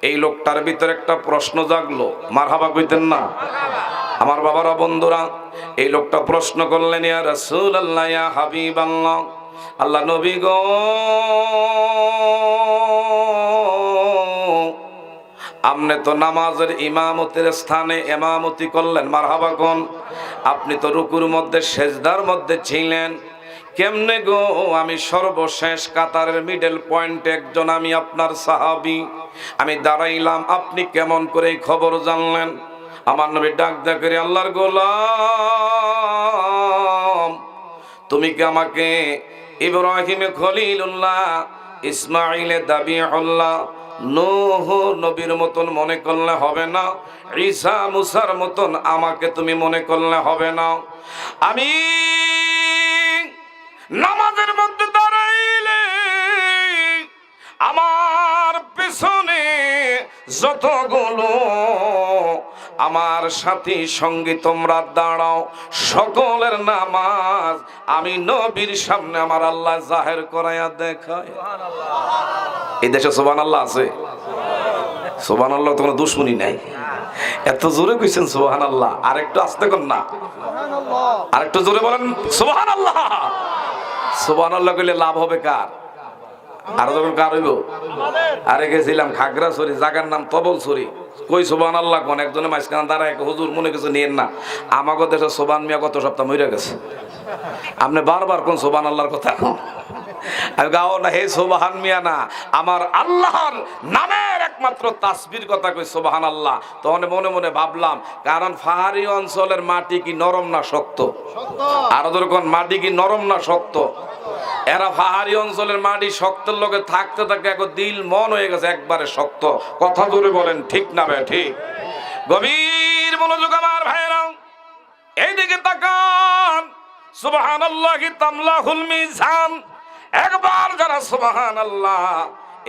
এই লোকটার ভিতরে একটা প্রশ্ন জাগলো, মারহাবা কইতেন না আমার বাবারা বন্ধুরা? এই লোকটা প্রশ্ন করলেন, ইয়া রাসূলুল্লাহ, ইয়া হাবিবাল্লাহ, আল্লাহ নবী গো, আপনি তো নামাজের ইমামতের স্থানে ইমামতি করলেন, মারহাবা কোন? আপনি তো রুকুর মধ্যে সেজদার মধ্যে ছিলেন, কেমনে গো আমি সর্বশেষ কাতারের মিডল পয়েন্টে একজন, আমি আপনার সাহাবী, আমি দাঁড়াইলাম, আপনি কেমন করে এই খবর জানলেন? আমার নবী ডাক দেখে, আল্লাহর গোলাম, তুমি কি আমাকে ইব্রাহিমে খলিলুল্লাহ, ইসমাইলে দাবিউল্লাহ, নূহ নবীর মতন মনে করলে হবে না? ঈসা মুসার মতন আমাকে তুমি মনে করলে হবে না? আমি নামাজের মধ্যে দাঁড়াইলে আমার পেছনে যতগুলো আমার সাথী সঙ্গী তোমরা দাঁড়াও, সকলের নামাজ আমি নবীর সামনে আমার আল্লাহ জাহের করাইয়া দেখায়। এই দেশে সুবহানাল্লাহ আছে? সুবহানাল্লাহ তো কোনো দুশ্মনী নাই। এত জোরে কইছেন সুবহানাল্লাহ, আরেকটু আস্তে কর না, আরেকটু জোরে বলেন সুবহানাল্লাহ। সুবহানাল্লাহ কইলে লাভ হবে কার? আর যখন কার হইব? আরে গেছিলাম খাগড়াছড়ি, জায়গার নাম তবলছড়ি, কই সুবহানাল্লাহ কোন একজনে মাঝখানে দাঁড়ায়, হুজুর মনে কিছু নিয়েন না, আমাকে দেশে সুবহান মিয়া গত সপ্তাহ মরে গেছে, আপনি বারবার কোন সুবহানাল্লাহর কথা আমি গাও না, হে সুবহান মিয়া না, আমার আল্লাহর নামের একমাত্র তাসবির কথা কই সুবহানাল্লাহ। তখন মনে মনে ভাবলাম, কারণ পাহাড়ি অঞ্চলের মাটি কি নরম না শক্ত? আর যখন মাটি কি নরম না শক্ত? এরা পাহাড়ি অঞ্চলের মাটি শক্তের লগে থাকতে থাকে এখন দিল মন হয়ে গেছে একবারে শক্ত। কথা জোরে বলেন ঠিক না ভাই? ঠিক। গভীর মনোযোগ আমার ভাইরা, এইদিকে তাকান। সুবহানাল্লাহি তামলাহুল মিজান। একবার যারা সুবহানাল্লাহ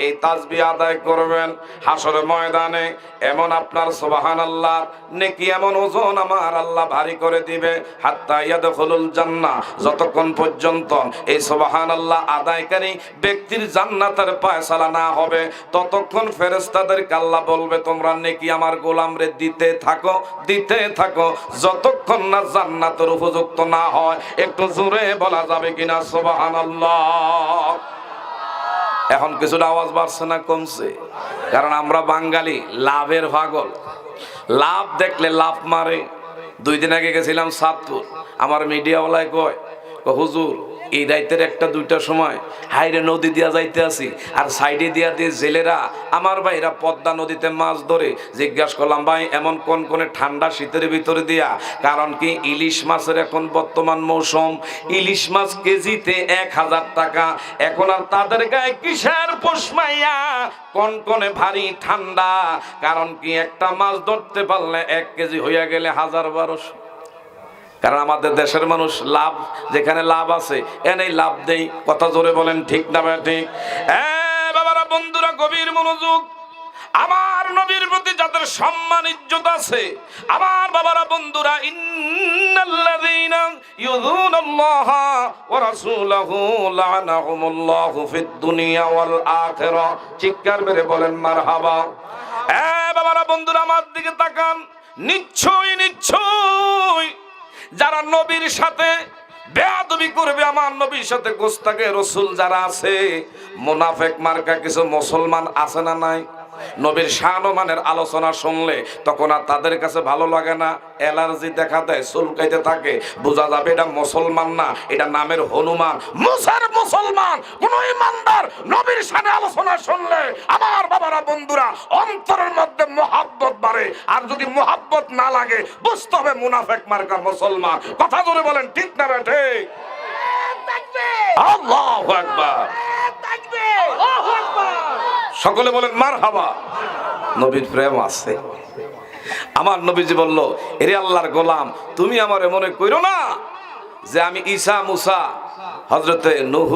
এই তাসবিহ আদায় করবেন হাসরের ময়দানে, এমন আপনার সুবহানাল্লাহ নেকি এমন ওজন আমার আল্লাহ ভারী করে দিবে, হাত্তা ইয়াদখুলুল জান্নাহ, যতক্ষণ পর্যন্ত এই সুবহানাল্লাহ আদায়কারী ব্যক্তির জান্নাতের ফয়সালা না হবে ততক্ষণ ফেরেশতাদেরকে আল্লাহ বলবে, তোমরা নেকি আমার গোলামরে দিতে থাকো, দিতে থাকো, যতক্ষণ না জান্নাতের উপযুক্ত না হয়। একটু জোরে বলা যাবে কিনা সুবহানাল্লাহ? এখন কিছুটা আওয়াজ বাড়ছে না কমছে? কারণ আমরা বাঙালি লাভের পাগল, লাভ দেখলে লাভ মারে। 2 দিন আগে গেছিলাম সাতপুর, আমার মিডিয়াওয়ালায় কয়, হুজুর এই রাইতের 1টা-2টার সময় হাইরে নদী দিয়া যাইতে আসি, আর সাইডে দিয়া দিয়ে জেলেরা আমার ভাইরা পদ্মা নদীতে মাছ ধরে। জিজ্ঞাসা করলাম, ভাই এমন কোন কোনে ঠান্ডা শীতের ভিতরে দিয়া? কারণ কি ইলিশ মাছের এখন বর্তমান মৌসুম, ইলিশ মাছ কেজিতে 1000 টাকা। এখন আর তাদের গায়ে কিসের পোষমাইয়া, কোন কোনে ভারী ঠান্ডা। কারণ কি একটা মাছ ধরতে পারলে 1 কেজি হইয়া গেলে 1000-1200। কারণ আমাদের দেশের মানুষ লাভ, যেখানে লাভ আছে এনেই লাভ দেই। কথা জোরে বলেন ঠিক না ঠিক? বাবারা বন্ধুরা গভীর মনোযোগ। আমার নবীর প্রতি যাদের সম্মান ইজ্জত আছে, আমার বাবারা বন্ধুরা, ইন্নাল্লাযীনা ইউযুনাল্লাহা ওয়া রাসূলাহু লা'নাহুমুল্লাহু ফিদ দুনিয়া ওয়াল আখিরাহ। চিৎকার মেরে বলেন মারহাবা। বাবারা বন্ধুরা আমার দিকে তাকান। নিশ্চয় নিশ্চয় যারা নবীর সাথে বেয়াদবি করবে, আমার নবীর সাথে গোস্তাকে রসুল যারা আছে, মুনাফিক মার্কা কিছু মুসলমান আছে না নাই? নবীর শানমানের আলোচনা শুনলে তখন আর তাদের কাছে ভালো লাগে না, অ্যালার্জি দেখা দেয়, চুলকাইতে থাকে। বোঝা যাবে এটা মুসলমান না, এটা নামের হনুমান, মুসার মুসলমান। কোন ইমানদার নবীর শানে আলোচনা শুনলে আমার বাবারা বন্ধুরা অন্তরের মধ্যে মুহাব্বত বাড়ে। আর যদি মুহাব্বত না লাগে বুঝতে হবে মুনাফিক মার্কা মুসলমান। কথা জোরে বলেন ঠিক না বেঠে? আল্লাহু আকবার, আল্লাহু আকবার। সকলে বলেন মারহাবা। নবীর প্রেম আছে। আমার নবীজি বলল, এরে আল্লাহর গোলাম, তুমি আমারে মনে কইরো না যে আমি ঈসা মুসা হযরতে নূহ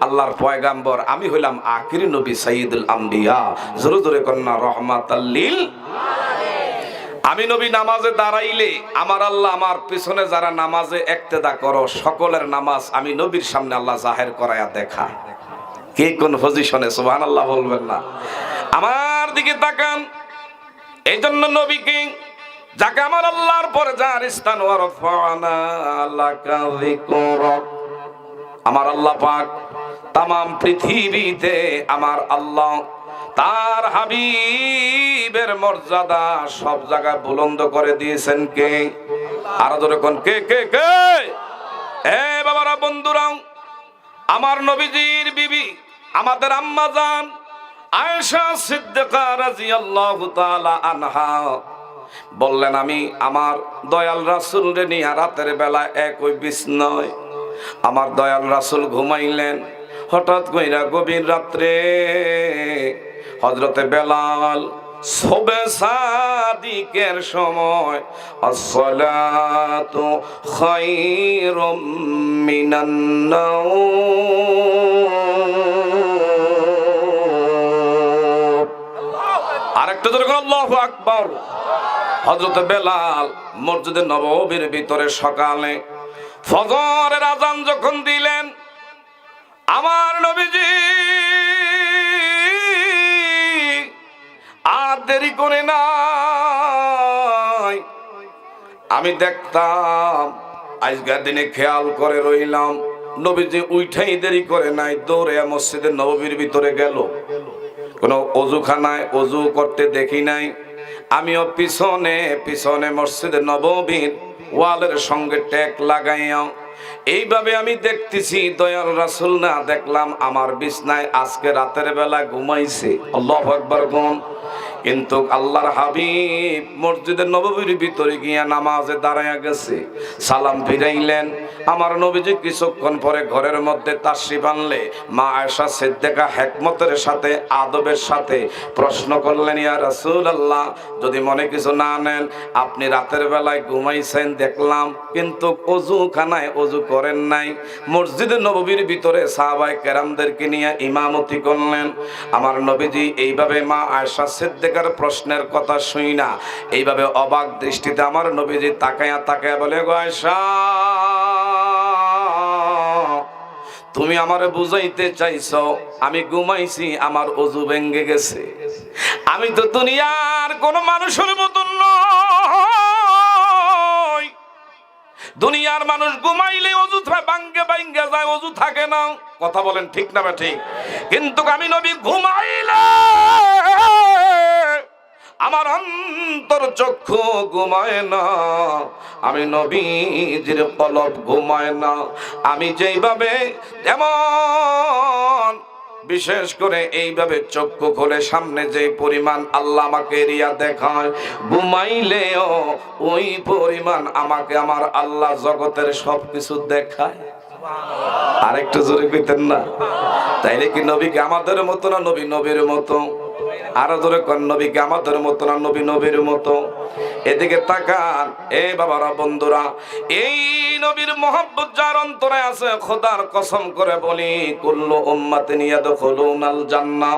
আল্লাহর পয়গাম্বর, আমি হইলাম আখিরি নবী সাইয়্যিদুল আম্বিয়া। জোরে জোরে কন্না রহমাতাল লিল আলামিন। আমি নবী নামাজে দাঁড়াইলে আমার আল্লাহ আমার পিছনে যারা নামাজে ইক্তেদা করো সকলের নামাজ আমি নবীর সামনে আল্লাহ জাহের করায়া দেখা। কে কোন পজিশনে সুবহানাল্লাহ বলবেন না? আমার দিকে তাকান। এই জন্য নবীকে, যাকে আমার আল্লাহর পরে যার স্থান, ওয়ারফা'না লাকা যিকরাক, আমার আল্লাহ পাক তামাম পৃথিবীতে আমার আল্লাহ তার হাবিবের মর্যাদা সব জায়গায় বুলন্দ করে দিয়েছেন কে? আরো জোরে কোন কে কে কে? এ বাবারা, বন্ধুরা, আমার নবীজির বিবি আমাদের আম্মা জান আয়েশা সিদ্দিকা রাদিয়াল্লাহু তাআলা আনহা বললেন, আমি আমার দয়াল রাসূলকে নিয়ে রাতের বেলা একই বিছানায় আমার দয়াল রাসূল ঘুমাইলেন। হঠাৎ কইরা গভীর রাত্রে হযরতে বেলাল সুবহে সাদিকের সময় আসসালাতু খায়রুম মিনান নাওম, আরেকটা জোরে বলুন আল্লাহু আকবার। হযরতে বেলাল মসজিদে নববীর ভিতরে সকালে ফজরের আযান যখন দিলেন, আমার নবীজি আর দেরি করে নাই। আমি দেখতাম আজকের দিনে খেয়াল করে রইলাম, নবীজি উঠাই দেরি করে নাই, দৌড়ে মসজিদের নববীর ভিতরে গেল। কোন অজুখানায় অজু করতে দেখি নাই। আমিও পিছনে পিছনে মসজিদের নববীর ওয়ালের সঙ্গে ট্যাগ লাগাইয়া এইভাবে আমি দেখতেছি, দয়াল রাসূল না দেখলাম আমার বিছনায় আজকে রাতের বেলা ঘুমাইছে। আল্লাহু আকবার কোন। কিন্তু আল্লাহর হাবিব মসজিদের নববীর ভিতরে গিয়া নামাজে দাঁড়ায়া গেছে, সালাম ফিরাইলেন। আমার নবীজি কিছুক্ষণ পরে ঘরের মধ্যে তাশরিফ আনলে মা আয়েশা সিদ্দিকা হিকমতের সাথে আদবের সাথে প্রশ্ন করলেন, ইয়া রাসূলুল্লাহ, যদি মনে কিছু না নেন, আপনি রাতের বেলায় ঘুমাইছেন দেখলাম, কিন্তু অজুখানায় অজু করেন নাই। মসজিদের নববীর ভিতরে সাহাবায়ে কেরামদেরকে নিয়ে ইমামতি করলেন। আমার নবীজি এইভাবে মা আয়েশা সিদ্দিকার প্রশ্নের কথা শুই না, এইভাবে অবাক দৃষ্টিতে আমার নবীজি তাকায়া তাকায়া বলে, গো আয়েশা, তুমি আমারে বুঝাইতে চাইছো আমি ঘুমাইছি, আমার অজু ভেঙে গেছে। আমি তো দুনিয়ার কোন মানুষের মতন নই। দুনিয়ার মানুষ ঘুমাইলে অজু ভাঙ্গে ভাঙ্গে যায়, অজু থাকে না। কথা বলেন ঠিক না বা ঠিক? কিন্তু আমি নবী ঘুমাইলে আমার অন্তর চক্ষু ঘুমায় না, আমি নবীজির কলব ঘুমায় না। আমি যেইভাবে এমন বিশেষ করে এইভাবে চক্ষু খুলে সামনে যে পরিমাণ আল্লাহ আমাকে এরিয়া দেখায়, ঘুমাইলেও ওই পরিমাণ আমাকে আমার আল্লাহ জগতের সবকিছু দেখায়। আরেকটু জোরে কইতেন না? তাইলে কি নবীকে আমাদের মতো না নবী নবীর মতো? আরো জোরে কোন, নবীকে আমাদের মতো না নবী নবীর মতো? এদিকে তাকান এ বাবারা, বন্ধুরা, এই নবীর মহব্বত যার অন্তরে আছে, খোদার কসম করে বলি, কুল্লু উম্মাতিন ইয়াদখুলুনাল জান্নাহ,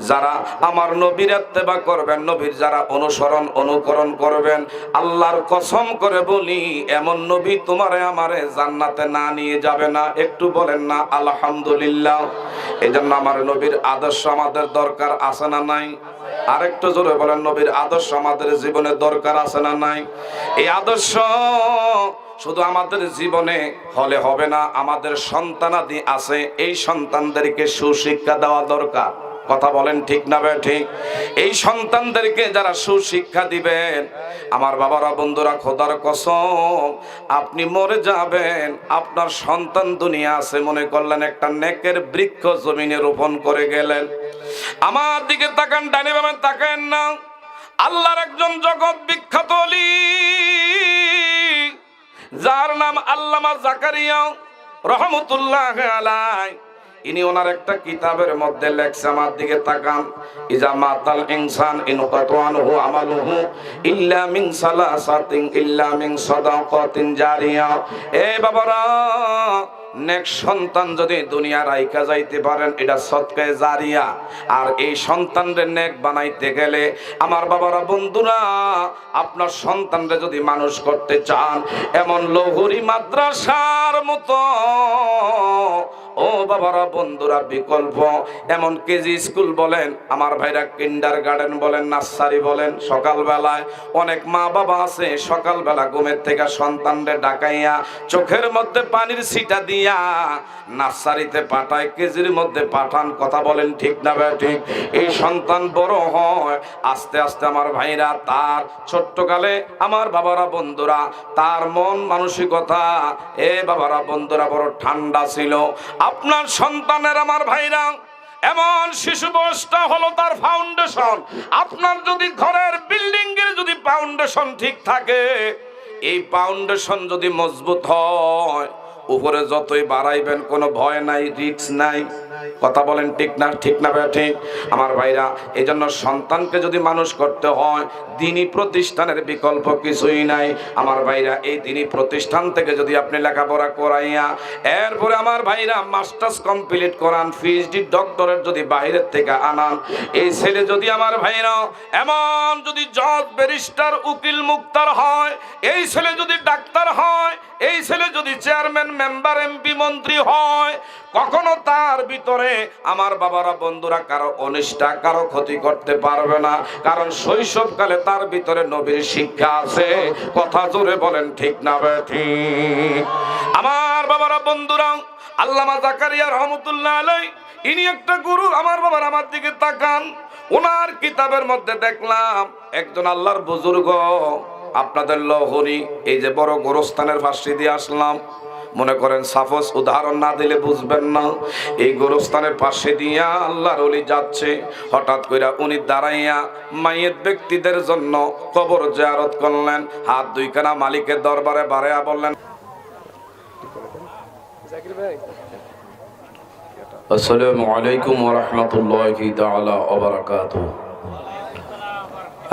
যারা আমার নবীর ইত্তেবা করবেন, নবীর যারা অনুসরণ অনুকরণ করবেন, আল্লাহর কসম করে বলি, এমন নবী তোমারে আমারে জান্নাতে না নিয়ে যাবে না। একটু বলেন না আলহামদুলিল্লাহ? এজন্য আমার নবীর আদর্শ আমাদের দরকার আছে না নাই? আরেকটু জোরে বলেন, নবীর আদর্শ আমাদের জীবনে দরকার আছে না নাই? এই আদর্শ শুধু আমাদের জীবনে হলে হবে না, আমাদের সন্তানাদি আছে, এই সন্তানদেরকে সুশিক্ষা দেওয়া দরকার। কথা বলেন ঠিক না বে ঠিক? এই সন্তানদেরকে যারা সুশিক্ষা দিবেন, আমার বাবারা, বন্ধুরা, খোদার কসম, আপনি মরে যাবেন, আপনার সন্তান দুনিয়া আছে মনে করলেন, একটা নেকের বৃক্ষ জমিনে রোপণ করে গেলেন। আমার দিকে তাকান, ডানে বামে তাকান না। আল্লাহর একজন জগৎ বিখ্যাত ওলি, যার নাম আল্লামা জাকারিয়া রহমতুল্লাহ আলাইহি, ইনি ওনার একটা কিতাবের মধ্যে লেখছে, আমার দিকে তাকান, ইজা মাতাল ইনসান ইনকাতানহু আমালুহু ইল্লা মিন সালাসাতিন ইল্লা মিন সাদাকাতিন জারিয়া। এ বাবারা, নেক সন্তান যদি দুনিয়া রাইকা যাইতে পারেন এটা সদকায়ে জারিয়া। আর এই সন্তানরে নেক বানাইতে গেলে আমার বাবারা বন্ধুরা, আপনার সন্তানরে যদি মানুষ করতে চান এমন লহুরি মাদ্রাসার মতো, ও বাবারা বন্ধুরা, বিকল্প এমন কেজি স্কুল বলেন, আমার ভাইরা কিন্ডার গার্ডেন বলেন, নার্সারি বলেন, সকালবেলায় অনেক মা বাবা আছে সকালবেলা ঘুমের থেকে সন্তানরে ডাকাইয়া চোখের মধ্যে পানির ছিটা দিয়া নার্সারিতে পাঠায়, কেজির মধ্যে পাঠান। কথা বলেন ঠিক না ঠিক? এই সন্তান বড় হয় আস্তে আস্তে আমার ভাইরা, তার ছোট্টকালে আমার বাবারা বন্ধুরা তার মন মানসিকতা বাবারা বন্ধুরা বড় ঠান্ডা ছিল। আপনার সন্তানের আমার ভাইরা এমন শিশু বয়সটা হলো তার ফাউন্ডেশন। আপনার যদি ঘরের বিল্ডিং এর যদি ফাউন্ডেশন ঠিক থাকে, এই ফাউন্ডেশন যদি মজবুত হয়, উপরে যতই বাড়াইবেন কোনো ভয় নাই, রিস্ক নাই। কথা বলেন ঠিক না ঠিক না ঠিক? আমার ভাইরা, এই জন্য সন্তানকে যদি মানুষ করতে হয় দ্বীনি প্রতিষ্ঠানের বিকল্প কিছুই নাই। আমার ভাইরা, এই দ্বীনি প্রতিষ্ঠান থেকে যদি আপনি লেখাপড়া করাইয়া এরপরে আমার ভাইরা মাস্টার্স কমপ্লিট করান, পিএইচডি ডক্টরেট যদি বাইরের থেকে আনান, এই ছেলে যদি আমার ভাইরা এমন যদি জজ ব্যারিস্টার উকিল মুক্তার হয়, এই ছেলে যদি ডাক্তার হয়, এই ছেলে যদি চেয়ারম্যান মেম্বার এমপি মন্ত্রী হয়, কখনো তার ভিতরে আমার বাবারা বন্ধুরা কারো অনিষ্টা কারো ক্ষতি করতে পারবে না, কারণ শৈশবকালে তার ভিতরে নবীর শিক্ষা আছে। কথা জোরে বলেন ঠিক না ঠিক? আমার বাবারা বন্ধুরা, আল্লামা জাকারিয়া রহমতুল্লাহ আলাইহি ইনি একটা গুরু। আমার বাবার আমার দিকে তাকান, ওনার কিতাবের মধ্যে দেখলাম একজন আল্লাহর বুজুর্গ, আপনাদের লহরি এই যে বড় গোরস্থানের পাশে দিয়ে আসলাম, মনে করেন সাপোজ উদাহরণ না দিলে বুঝবেন না, এই গোরস্থানের পাশে দিয়া আল্লাহর ওলি যাচ্ছে, হঠাৎ কইরা উনি দাঁড়াইয়া মাইয়েত ব্যক্তিদের জন্য কবর জিয়ারত করলেন, হাত দুইখানা মালিকের দরবারে বাড়াইয়া বললেন, আসসালামু আলাইকুম ওয়া রাহমাতুল্লাহি তাআলা ওয়া বারাকাতুহু।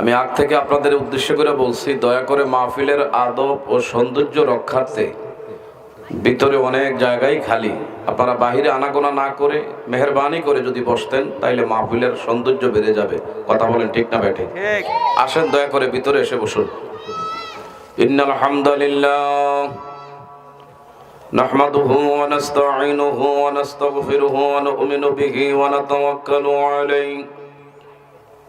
আমি আগ থেকে আপনাদের উদ্দেশ্য করে বলছি, দয়া করে মাহফিলের আদব ও সৌন্দর্য রক্ষার্থে ভিতরে অনেক জায়গায় খালি, আপনারা বাহিরে আনাগোনা না করে মেহেরবানি করে যদি বসতেন তাইলে মাহফিলের সৌন্দর্য বেড়ে যাবে। কথা বলেন ঠিক না বেঠে? আসেন দয়া করে ভিতরে এসে বসুন। ইন্নাল হামদুলিল্লাহ নাহমাদুহু ওয়া নাস্তাঈনুহু ওয়া নাস্তাগফিরুহু ওয়া নু'মিনু বিহি ওয়া নাতাওয়াক্কালু আলাইহি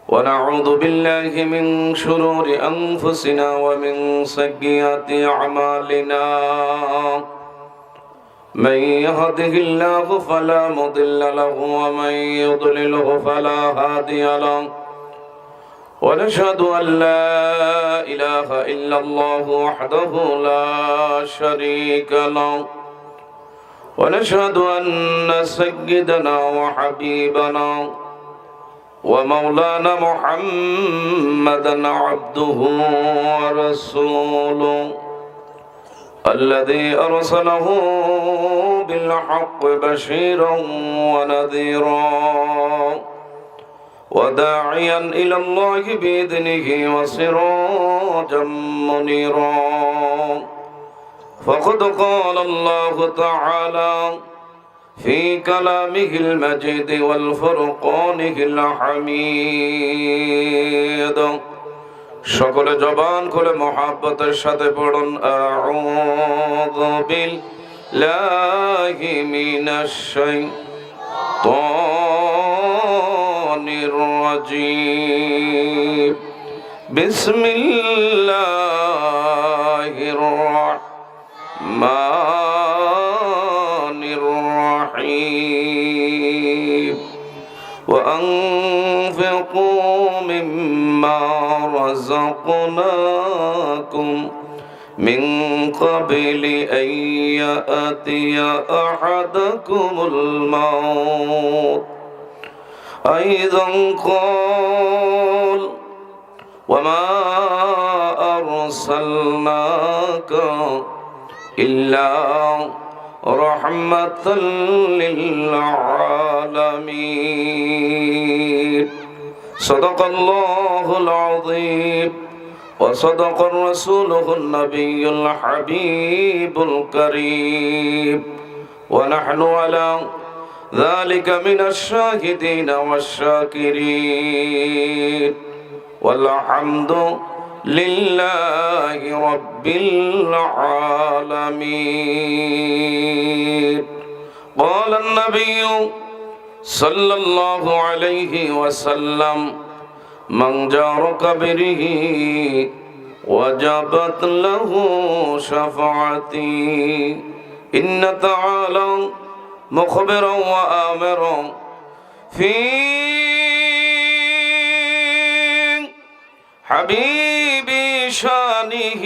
ওয়া নাউযু বিল্লাহি মিন শুরুরি আনফুসিনা ওয়া মিন সাইয়্যাতি আ'মালিনা। من يهده الله فلا مضل له ومن يضلله فلا هادي له ونشهد أن لا إله إلا الله وحده لا شريك له ونشهد أن سيدنا وحبيبنا ومولانا محمدا عبده ورسوله الذي أرسله بالحق بشيرا ونذيرا وداعيا إلى الله بإذنه وسراجا منيرا. فقد قال الله تعالى في كلامه المجيد والفرقانه الحميد. সকলে জবান খুলে মহব্বতের সাথে পড়ুন, আউযু বিল্লাহি মিনাশ শাইতানির রাজীম। বিসমিল্লাহির রাহমানির রাহিম। ওয়া আনফিকু মিম্মা رزقناكم من قبل أن يأتي أحدكم الموت أيضا قال وما أرسلناك إلا رحمة للعالمين. صدق الله العظيم وصدق رسوله النبي الحبيب الكريم. ونحن على ذلك من الشاهدين والشاكرين والحمد لله رب العالمين. قال النبي صلى الله عليه وسلم من جار قبره وجبت له شفاعتي. إن تعالى مخبرا وآمرا في حبيبي شانه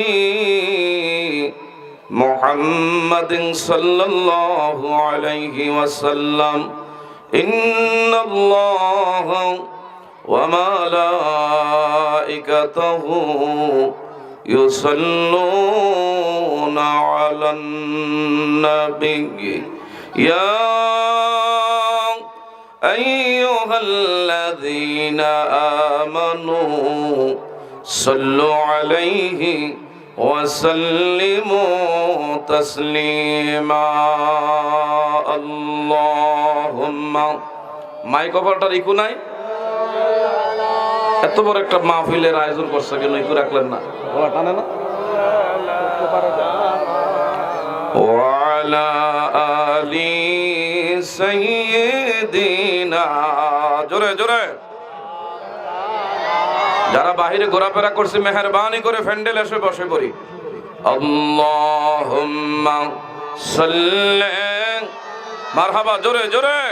محمد صلى الله عليه وسلم إن الله وملائكته يصلون على النبي يا أيها الذين آمنوا صلوا عليه وسلموا تسليما. اللهم মাইক অপারেটর ইকু নাই? এত বড় একটা মাহফিলের আয়োজন করছে, কেন ইকু রাখলেন না? গলা টানে না? ওয়ালা আলি সাইয়্যিদিনা, জোরে জোরে। যারা বাহিরে ঘোরাফেরা করছে মেহেরবানি করে ফ্যান্ডেল এসে বসে পড়ি। আল্লাহুম্মা সাল্লি, মারহাবা, জোরে জোরে।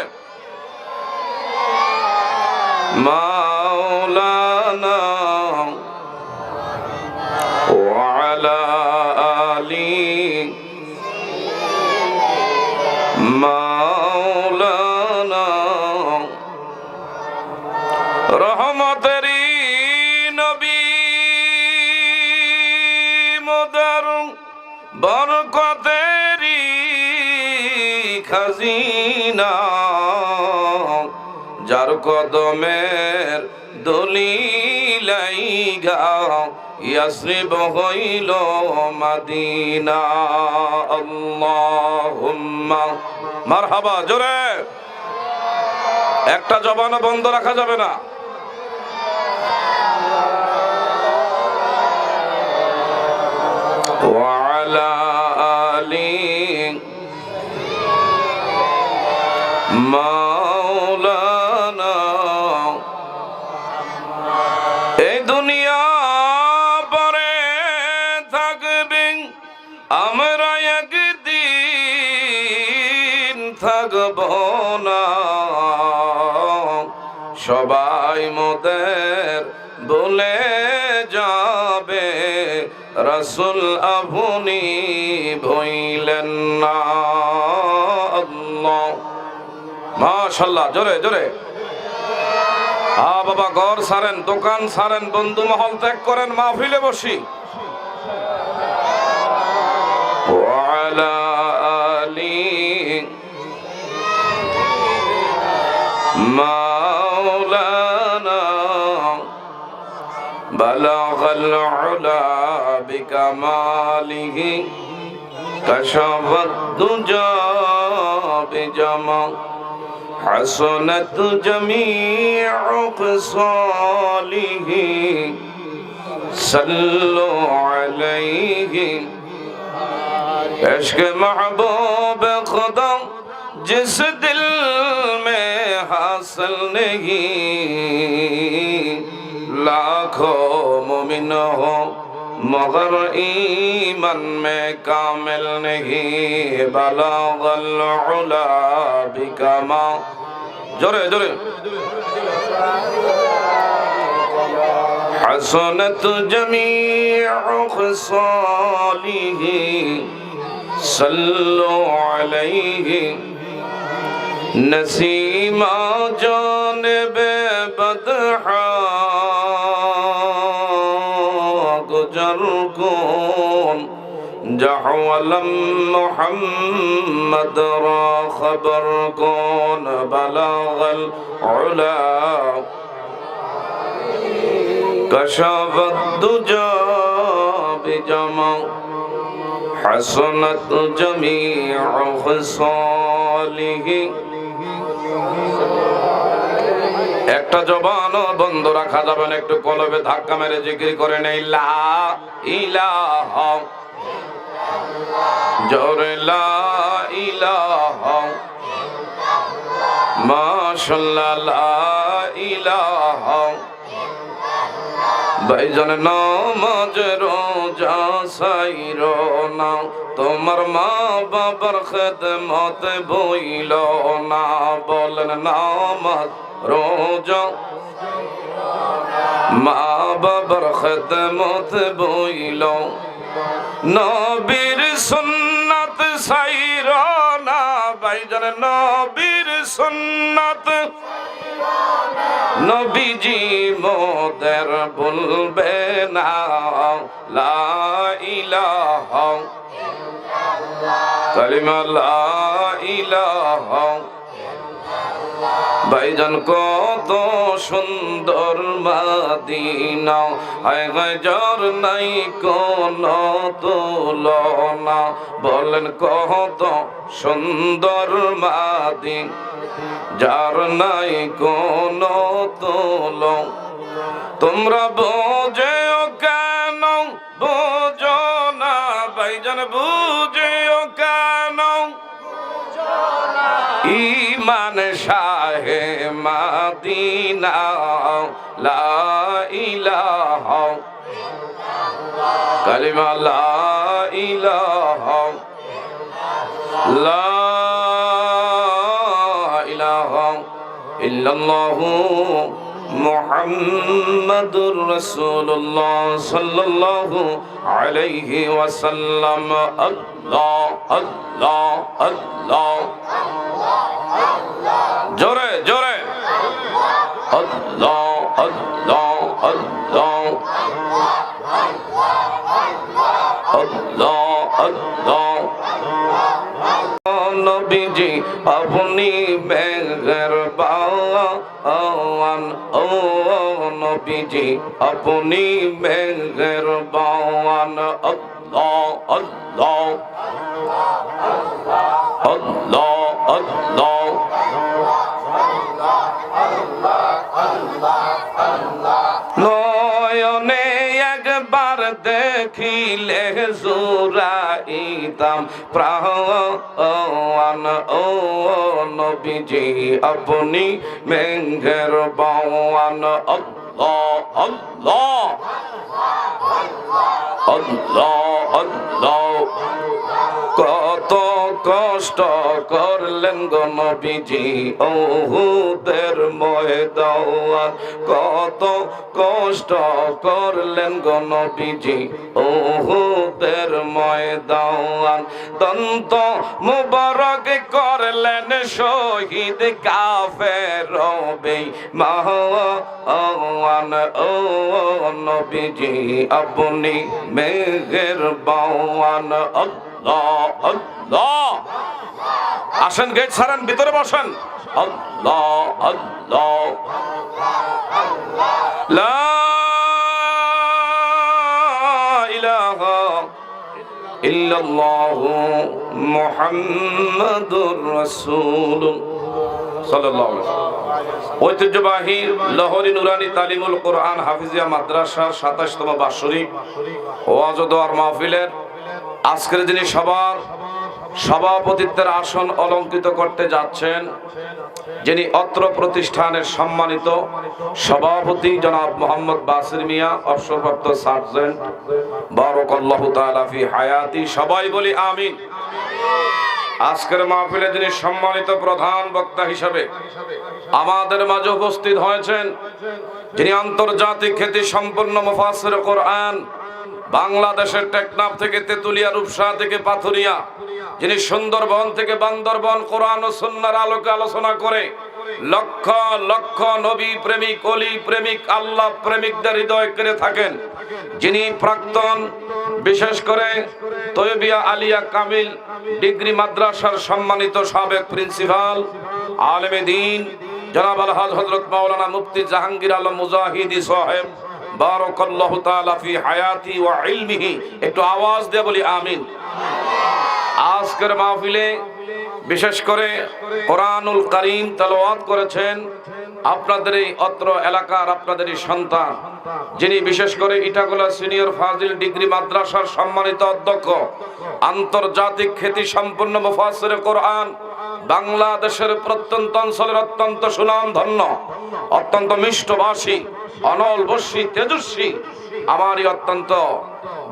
মাওলানা ওয়া আলা আলি মাওলানা রহমতেরি নবী মোদার বরকতেরি খাজিনা, যার কদমের দলিলাইগা ইয়াসরিব হইল মদিনা। আল্লাহুম্মা মারহাবা, জোরে। একটা জবানও বন্ধ রাখা যাবে না। ওয়া আলা আলি মাওলানা। এই দুনিয়া পরে থাকবে, আমরা একদিন থাকব না। সবাই মোদের বলে যাবে, রাসূল আপনি ভইলেন না। আল্লাহ, মাশাআল্লাহ, জোরে জোরে। বাবা, ঘর ছাড়েন, দোকান ছাড়েন, বন্ধু মহল ত্যাগ করেন, মাহফিলে বসি। ওয়া আলা আলি মাওলানা বালাগাল উলা বিকামালিহি কাশাফাত দুজা বিজামা حسنت جميع خصاله صلوا عليه. عشق محبوب خدا جس دل میں حاصل نہیں، لاکھوں مومن ہو مگر ایمان میں کامل نہیں. بلغ العلا بکما، جورے جورے. حسنت جميع خصاله صلوا عليه. نسیما جانب بدحا گزر کن، جحولم محمد را خبر کن. بلغ العلا كشف الدجى بجمع حسنت جميع خصال আলিহি। একটা জবানও বন্ধ রাখা যাবে না, একটু কলবে ধাক্কা মেরে জিকির করে নেই লা ইলাহা, জোরে লা ইলাহা, মাশাআল্লাহ লা ইলাহা। ভাইজান নামাজ রোজা সাইরো না, তোমার মা বাবার খেদমত ভুইল না। বলেন নামাজ রোজা, মা বাবার খেদমত ভুইল, নবীর সুন্নাত সাইরো না। ভাইজান নবীর সুন্নাত, নবীজি মোদের বলবে না লা ইলাহা, কালিমা লা ইলাহা। ভাইজান কত সুন্দর মদিনা, হায় হায় যার নাই কোন তুলনা। বলেন কত সুন্দর মদিনা, যার নাই কোন তুলনা। তোমরা বোঝেও কেন বোঝো না, ভাইজান বুঝেও কেন, ঈমান শাহে মদিনা লা ইলাহা, কালিমা লা ইলাহা, লা ইলাহা ইল্লাল্লাহু মুহাম্মাদুর রাসূলুল্লাহ সাল্লাল্লাহু আলাইহি ওয়াসাল্লাম। আল্লাহ আল্লাহ আল্লাহ, জোরে জোরে আল্লাহ আল্লাহ আল্লাহ আল্লাহ আল্লাহ। নবীজি আপনি মেহেরবান, ও নবীজি আপনি মেহেরবান। আল্লাহ আল্লাহ আল্লাহ আল্লাহ। নয়নে একবার দেখিলে জুরাইতাম প্রাণ, ও নবীজি আপনি মেহেরবান। আল্লাহ আল্লাহ আল্লাহ আল্লাহ। কত কষ্ট করলেন গো নবীজি উহুদের ময়দান, কত কষ্ট করলেন গো নবীজি উহুদের ময়দান। দন্ত মুবারক করলেন শহীদ কাফের বেঈমান, ও নবীজি আপনি মেহেরবান। আল্লাহ আল্লাহ। আসেন, গেট ছাড়েন, ভিতরে বসেন। আল্লাহ আল্লাহ। লা ইলাহা ইল্লাল্লাহু মুহাম্মাদুর রাসূলুল্লাহ সাল্লাল্লাহু আলাইহি ওয়াসাল্লাম। ঐতিহ্যবাহী লাহোরী নুরানী তালিমুল কোরআন হাফিজিয়া মাদ্রাসার ২৭তম বার্ষিক ওয়াজ ও দোয়ার মাহফিলের আজকের যিনি সবার সভাপতিত্বের আসন অলঙ্কৃত করতে যাচ্ছেন, যিনি অত্র প্রতিষ্ঠানের সম্মানিত সভাপতি জনাব মোহাম্মদ বাসির মিয়া, অবসরপ্রাপ্ত সার্জেন্ট, বারাকাল্লাহু তাআলা ফি হায়াতি। সবাই বলি আমিন। আজকের মাহফিলে যিনি সম্মানিত প্রধান বক্তা হিসেবে আমাদের মাঝে উপস্থিত হয়েছেন, যিনি আন্তর্জাতিক খ্যাতি সম্পন্ন মুফাসসির কোরআন, বাংলাদেশের টেকনাফ থেকে তেতুলিয়া, রূপসা থেকে পাথুরিয়া, যিনি সুন্দরবন থেকে বান্দরবন কোরআন ও সুন্নাহর আলোকে আলোচনা করে লক্ষ লক্ষ নবী প্রেমিক, অলি প্রেমিক, আল্লাহ প্রেমিকদের হৃদয় কেড়ে থাকেন, যিনি প্রাক্তন বিশেষ করে তৈয়বিয়া আলিয়া কামিল ডিগ্রি মাদ্রাসার সম্মানিত সাবেক প্রিন্সিপাল আলেমে দ্বীন জনাব আলহাজ হযরত মাওলানা মুফতি জাহাঙ্গীর আলম মুজাহিদি সাহেব, বারাকাল্লাহু তাআলা ফি হায়াতি ওয়া ইলমিহি। একটু আওয়াজ দিয়ে বলি আমিন। আজকের মাহফিলে বিশেষ করে কোরআনুল কারীম তেলাওয়াত করেছেন আপনাদের এই অত্র এলাকার আপনাদের এই সন্তান, যিনি বিশেষ করে ইটাগোলা সিনিয়র ফাজিল ডিগ্রি মাদ্রাসার সম্মানিত অধ্যক্ষ, আন্তর্জাতিক খ্যাতি সম্পন্ন মুফাসসিরে কোরআন, বাংলাদেশের প্রত্যন্ত অঞ্চলের অত্যন্ত সুনামধন্য, অত্যন্ত মিষ্টভাষী, অনলবর্ষী, তেজস্বী আমারই অত্যন্ত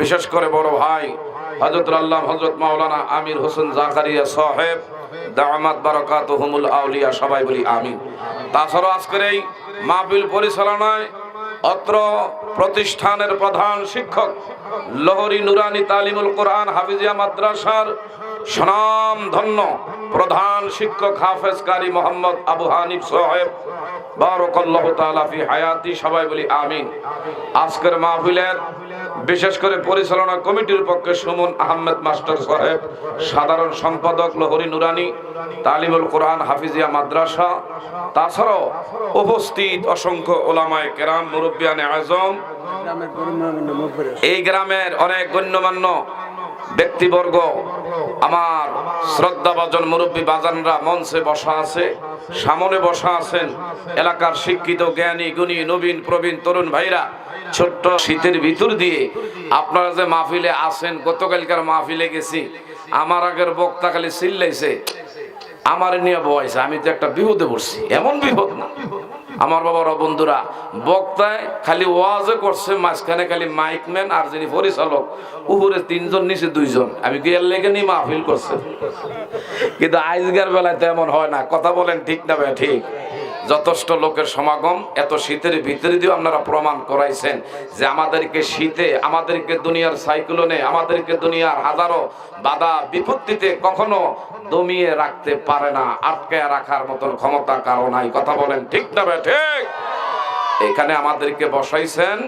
বিশেষ করে বড় ভাই হযরত আল্লাহ হযরত মাওলানা আমির হোসেন জাকারিয়া সাহেব দামাত বারাকাতুহুমুল আউলিয়া, সবাই বলি আমিন। তাছাড়াও আজকের এই মাহফিল পরিচালনায় অত্র প্রতিষ্ঠানের প্রধান শিক্ষক, লহরী নুরানি তালিমুল কোরআন হাফিজিয়া মাদ্রাসার সুনামধন্য প্রধান শিক্ষক হাফেজ কারি মোহাম্মদ আবু হানিফ সাহেব বারাকাল্লাহু তাআলা ফি হায়াতি, সবাই বলি আমিন। আজকের মাহফিলের বিশেষ করে পরিচালনা কমিটির পক্ষে সুমন আহমেদ মাস্টার সাহেব, সাধারণ সম্পাদক লহরী নুরানি তালিমুল কোরআন হাফিজিয়া মাদ্রাসা, তাছাড়াও উপস্থিত অসংখ্য ওলামায়ে কেরাম, মুরব্বিয়ানে আজম, এই গ্রামের অনেক গণ্যমান্য ব্যক্তিবর্গ, আমার শ্রদ্ধাভাজন মুরব্বী বাজানরা মঞ্চে বসা আছে, সামনে বসা আছেন এলাকার শিক্ষিত জ্ঞানী গুণী নবীন প্রবীণ তরুণ ভাইরা। ছোট্ট শীতের ভিতর দিয়ে আপনারা যে মাহফিলে আছেন, গতকালকার মাহফিলে গেছি, আমার আগের বক্তা খালি চিল্লাইছে, আমার নিয়ে বয়সে আমি তো একটা বিপদে পড়ছি। এমন বিপদ না আমার বাবারা বন্ধুরা, বক্তায় খালি ওয়াজে করছে, মাঝখানে খালি মাইকম্যান আর যিনি পরিচালক, উপরে 3 জন নিচে 2 জন, আমি কি এর লেগে নিয়ে মাহফিল করছে। কিন্তু আজকের বেলায় তো এমন হয় না, কথা বলেন ঠিক না ভাই? ঠিক। যথেষ্ট লোকের সমাগম, এত শীতের ভিতরে দিয়েও আপনারা প্রমাণ করাইছেন যে আমাদেরকে শীতে, আমাদেরকে দুনিয়ার সাইক্লোনে, আমাদেরকে দুনিয়ার হাজারো বাধা বিপত্তিতে কখনো দমিয়ে রাখতে পারে না, আটকে রাখার মতন ক্ষমতা কারো নাই। কথা বলেন ঠিক না ভাই? ঠিক। এখানে আমাদেরকে বসাইছেন,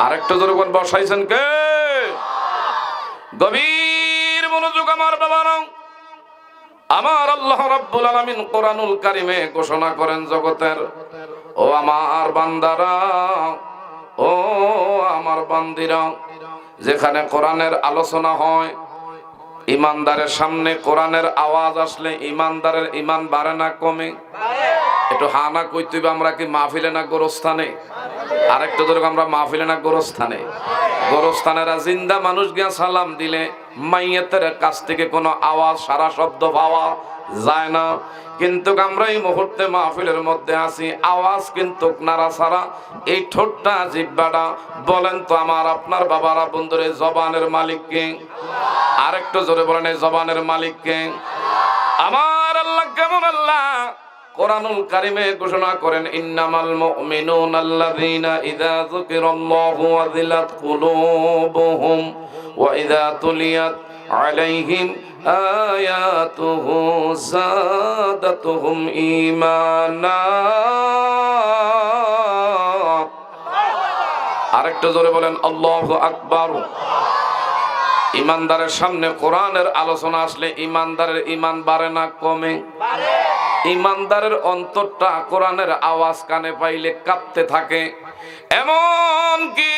আরেকটু জোরে বলেন, বসাইছেন কে? গভীর মনোযোগ আমার বাবারা। আমার আল্লাহ রাব্বুল আলামিন কোরআনুল কারীমে ঘোষণা করেন, জগতের ও আমার বান্দারা, ও আমার বান্দিরা, যেখানে কোরআনের আলোচনা হয়, ইমানদারের সামনে কোরআনের আওয়াজ আসলে ইমানদারের ইমান বাড়ে না কমে? একটু হানা কইতে হবে, আমরা কি মাহফিলে না গোরস্থানে? আরেকটু ধরে, আমরা মাহফিলে না গোরস্থানে? গোরস্থানেরা জিন্দা মানুষ গিয়া সালাম দিলে মাইয়াতের কাছ থেকে কোনো আওয়াজ, সারা শব্দ পাওয়া যায় না। কিন্তু আমরা এই মুহূর্তে মাহফিলের মধ্যে আছি, আওয়াজ কিন্তু নাড়াছাড়া, এই ঠোঁটটা, জিহ্বাটা, বলেন তো আমার আপনার বাবারা বন্ধুরে, জবানের মালিক কে? আরেকটু জোরে বলেন, এই জবানের মালিক কে? আমার আল্লাহ। কেমন আল্লাহ? কোরআনুল কারীমে ঘোষণা করেন, ইন্নামাল মুমিনুনা আল্লাযীনা ইযা যুকিরাল্লাহু ওয়াজিলাত কুলুবুহুম ওয়া ইযা তুলিয়াত আলাইহিম আয়াতুহু যাদাতুহুম ঈমানা। আরেকটু জোরে বলেন আল্লাহু আকবার। ইমানদারের সামনে কোরআনের আলোচনা আসলে ইমানদারের ইমান বাড়ে না কমে? ইমানদারের অন্তরটা কোরআনের আওয়াজ কানে পাইলে কাঁপতে থাকে। এমন কি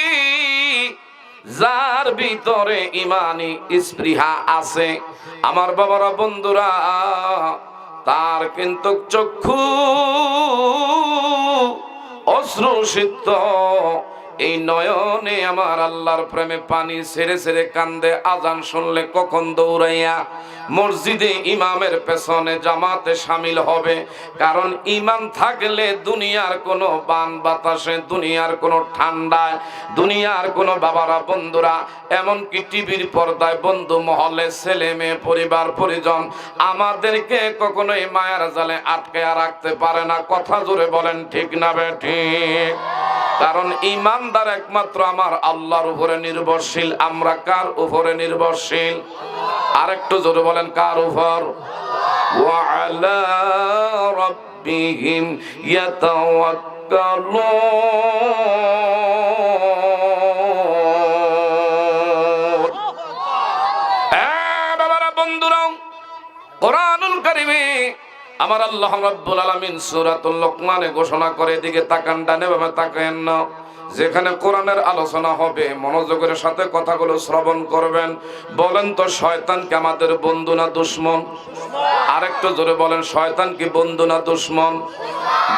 যার ভিতরে ইমানি স্পৃহা আছে, আমার বাবারা বন্ধুরা, তার কিন্তু চক্ষু অশ্রুসিক্ত, এই নয়নে আমার আল্লাহর প্রেমে পানি ছেড়ে ছেড়ে কান্দে। আজান শুনলে কখন দৌড়াইয়া মসজিদে ইমামের পেছনে জামাতে শামিল হবে। কারণ ইমান থাকলে দুনিয়ার কোনো বান বাতাসে, দুনিয়ার কোনো ঠান্ডায়, দুনিয়ার কোনো বাবারা বন্ধুরা, এমনকি টিভির পর্দায় বন্ধু মহলে, ছেলে মেয়ে, পরিবার পরিজন আমাদেরকে কখনোই মায়ার জালে আটকে রাখতে পারে না। কথা জোরে বলেন ঠিক না বেঠিক? কারণ ইমানদার একমাত্র আমার আল্লাহর উপরে নির্ভরশীল। আমরা কার উপরে নির্ভরশীল? আরেকটু জোরে বলেন, কার উপর? ওয়া আলা রাব্বিহিম ইয়াতাওয়াক্কালুন। বাবারা বন্ধুরা, কোরআনুল কারীমে আমার আল্লাহ রাব্বুল আলামিন সূরাতুল লোকমানে ঘোষণা করে, এদিকে তাকান, ডানে বামে তাকায়েন না। যেখানে কোরআনের আলোচনা হবে মনোযোগের সাথে কথাগুলো শ্রবণ করবেন। বলেন তো শয়তান কি আমাদের বন্ধু না দুশমন? আরেকটু জোরে বলেন, শয়তান কি বন্ধু না দুশমন?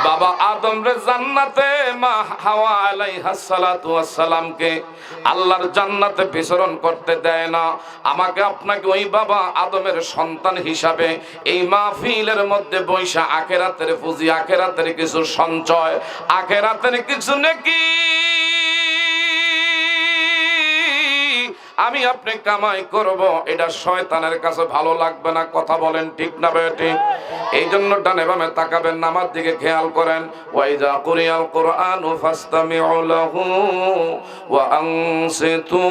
বাবা আদম রে জান্নাতে মা হাওয়া আলাইহিস সালাতু ওয়াস সালামকে আল্লাহর জান্নাতে বিচরণ করতে দেয় না। আমাকে আপনাকে ওই বাবা আদমের সন্তান হিসাবে এই মাহফিলের মধ্যে বৈশা আখিরাতের পুঁজি, আখিরাতের কিছু সঞ্চয়, আখিরাতের কিছু নেকি আমি আপনি কামাই করব, এটা শয়তানের কাছে ভালো লাগবে না। কথা বলেন ঠিক না বেটি? এই জন্য ডানে বামে তাকাবেন, নামার দিকে খেয়াল করেন। ওয়াইজা কুরিয়াল কুরআনু ফাসতামিউ লাহু ওয়া আনসিতু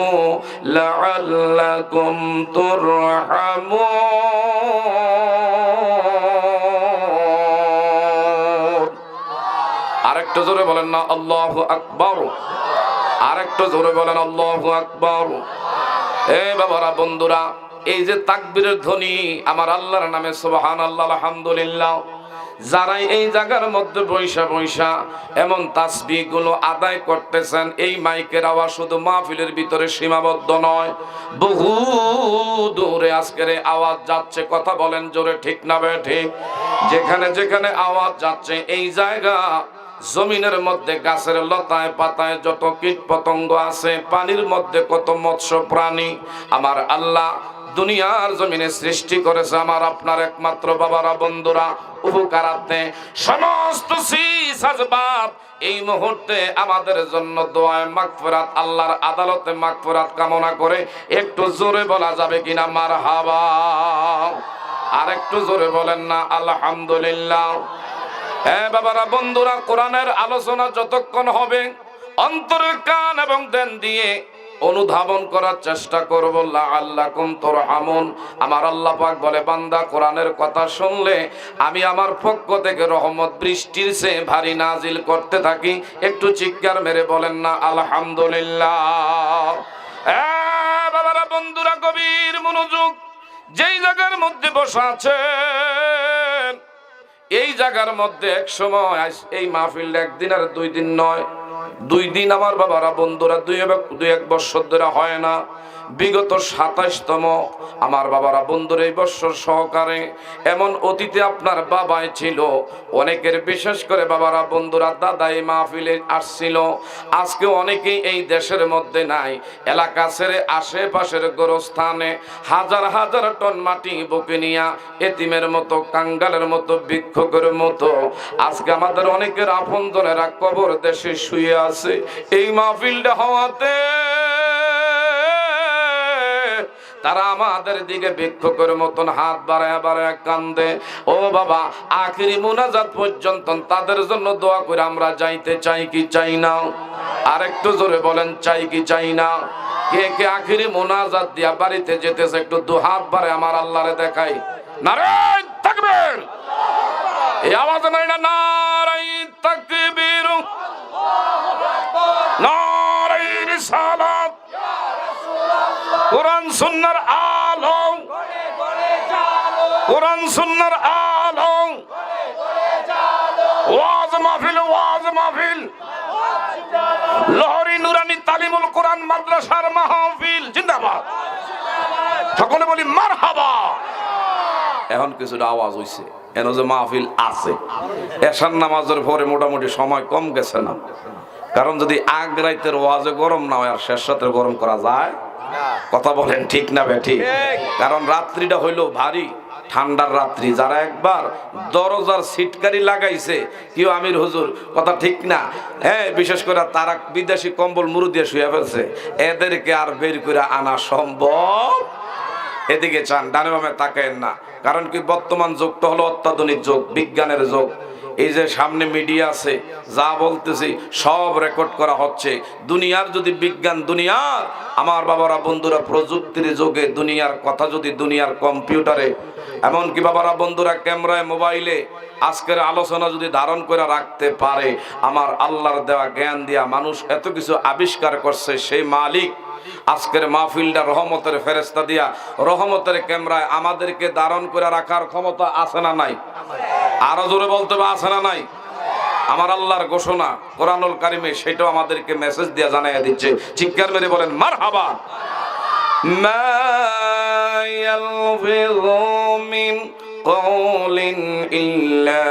লাআল্লাকুম তুরহামুন। আরেকটু জোরে বলেন না আল্লাহু আকবার? আরেকটু জোরে বলেন আল্লাহু আকবার। এই বাবারা বন্ধুরা, এই যে তাকবীরের ধ্বনি আমার আল্লাহর নামে সুবহানাল্লাহ আলহামদুলিল্লাহ, যারাই এই জায়গার মধ্যে বৈশা বৈশা এমন তাসবিহ গুলো আদায় করতেছেন, এই মাইকের আওয়াজ শুধু মাহফিলের ভিতরে সীমাবদ্ধ নয়, বহু দূরে আজকের এই আওয়াজ যাচ্ছে। কথা বলেন জোরে ঠিক না ঠিক? যেখানে যেখানে আওয়াজ যাচ্ছে এই জায়গা জমিনের মধ্যে গাছের লতায় পাতায় যত কীট পতঙ্গ আছে, পানির মধ্যে কত মৎস্য প্রাণী আমার আল্লাহ দুনিয়ার জমিনে সৃষ্টি করেছে আমার আপনার একমাত্র বাবারা বন্ধুরা উপকারার্থে। সমস্ত আসবাব এই মুহূর্তে আমাদের জন্য দোয়ায় মাগফিরাত, আল্লাহর আদালতে মাগফিরাত কামনা করে একটু জোরে বলা যাবে কিনা মারহাবা? আর একটু জোরে বলেন না আলহামদুলিল্লাহ? হ্যাঁ বাবারা বন্ধুরা, কোরআনের আলোচনা যতক্ষণ হবে অন্তরের কান এবং দেন দিয়ে অনুধাবন করার চেষ্টা করব। লাআল্লাকুম তুরহামুন। আমার আল্লাহ পাক বলে, বান্দা কোরআনের কথা শুনলে আমি আমার পক্ষ থেকে রহমত বৃষ্টির চেয়ে ভারী নাজিল করতে থাকি। একটু চিৎকার মেরে বলেন না আলহামদুলিল্লাহ? হ্যাঁ বাবারা বন্ধুরা, গভীর মনোযোগ। যেই জায়গার মধ্যে বসা আছেন এই জায়গার মধ্যে এক সময় এই মাহফিল একদিন আর 2 দিন নয়, 2 দিন আমার বাবারা বন্ধুরা 2-1 বছর ধরে হয় না। বিগত 27তম আমার বাবারা বন্ধুরা এই বছর সহকারে এমন অতীতে আপনার বাবাই ছিল, অনেকের বিশেষ করে বাবারা বন্ধুরা দাদা এই মাহফিলে আসছিল। আজকে অনেকেই এই দেশের মধ্যে নাই, এলাকা ছেড়ে আশেপাশের গোরস্থানে হাজার হাজার টন মাটি বুকে নিয়া এতিমের মতো, কাঙ্গালের মতো, ভিক্ষুকের মতো আজকে আমাদের অনেকের আপনজনেরা কবর দেশে শুয়ে আছে। এই মাহফিলটা হওয়াতে তারা আমাদের দিকে ভিক্ষুকের মতন হাত বাড়ায় বাড়ায় কান্দে। ও বাবা, আখিরি মুনাজাত পর্যন্ত তাদের জন্য দোয়া করে আমরা যাইতে চাই কি চাই না? আরেকটু জোরে বলেন, চাই কি চাই না? কে কে আখিরি মুনাজাত দিয়া বাড়িতে যেতেছে একটু 2 হাত বাড়ায় আমার আল্লাহরে দেখাই। নারে তাকবীর! এই আওয়াজ নাই না? নারে তাকবীর! নারে রিসালাত! কোরআন সুন্নাহর আলো, কোরআন সুন্নাহর আলো, ওয়াজ মাহফিল, ওয়াজ মাহফিল, লাহোরি নুরানি তালিমুল কোরআন মাদ্রাসার মাহফিল জিন্দাবাদ। সকলে বলি মারহাবা। এখন কিছুটা আওয়াজ হইছে, এন যে মাহফিল আছে। এশার নামাজের পরে মোটামুটি সময় কম গেছে না? কারণ যদি আগ রাইতের ওয়াজে গরম না হয় আর শেষ রাতের গরম করা যায়? কথা বলেন ঠিক না বেঠিক? কারণ রাত্রিটা হইলো ভারী ঠান্ডার রাত্রি। যারা একবার দরজার সিটকারি লাগাইছে কেউ আমির হুজুর, কথা ঠিক না? হ্যাঁ, বিশেষ করে তারা বিদেশি কম্বল মুরু দিয়ে শুয়ে ফেলছে, এদেরকে আর বের করে আনা সম্ভব? এদিকে চান, ডানে বামে তাকায়েন না। কারণ কি, বর্তমান যুগটা হলো অত্যাধুনিক যুগ, বিজ্ঞানের যুগ। এই যে সামনে মিডিয়া আছে, যা বলতেছি সব রেকর্ড করা হচ্ছে। দুনিয়ার যদি বিজ্ঞান, দুনিয়ার আমার বাবারা বন্ধুরা প্রযুক্তির যুগে দুনিয়ার কথা যদি দুনিয়ার কম্পিউটারে, এমনকি বাবারা বন্ধুরা ক্যামেরায়, মোবাইলে আজকের আলোচনা যদি ধারণ করে রাখতে পারে, আমার আল্লাহর দেওয়া জ্ঞান দিয়া মানুষ এত কিছু আবিষ্কার করছে। সেই মালিক আজকের মাহফিলটা রহমতের ফেরেশতা দিয়া রহমতের ক্যামেরায় আমাদেরকে ধারণ করে রাখার ক্ষমতা আছে না নাই? আরো জোরে বলতে হবে, আছে না নাই? আমার আল্লাহর ঘোষণা কোরআনুল কারিমে, সেটাও আমাদেরকে মেসেজ দিয়ে জানাইয়া দিচ্ছে। চিৎকার মেরে বলেন মারহাবা। মা ইয়ালফিযু মিন কওলিন ইল্লা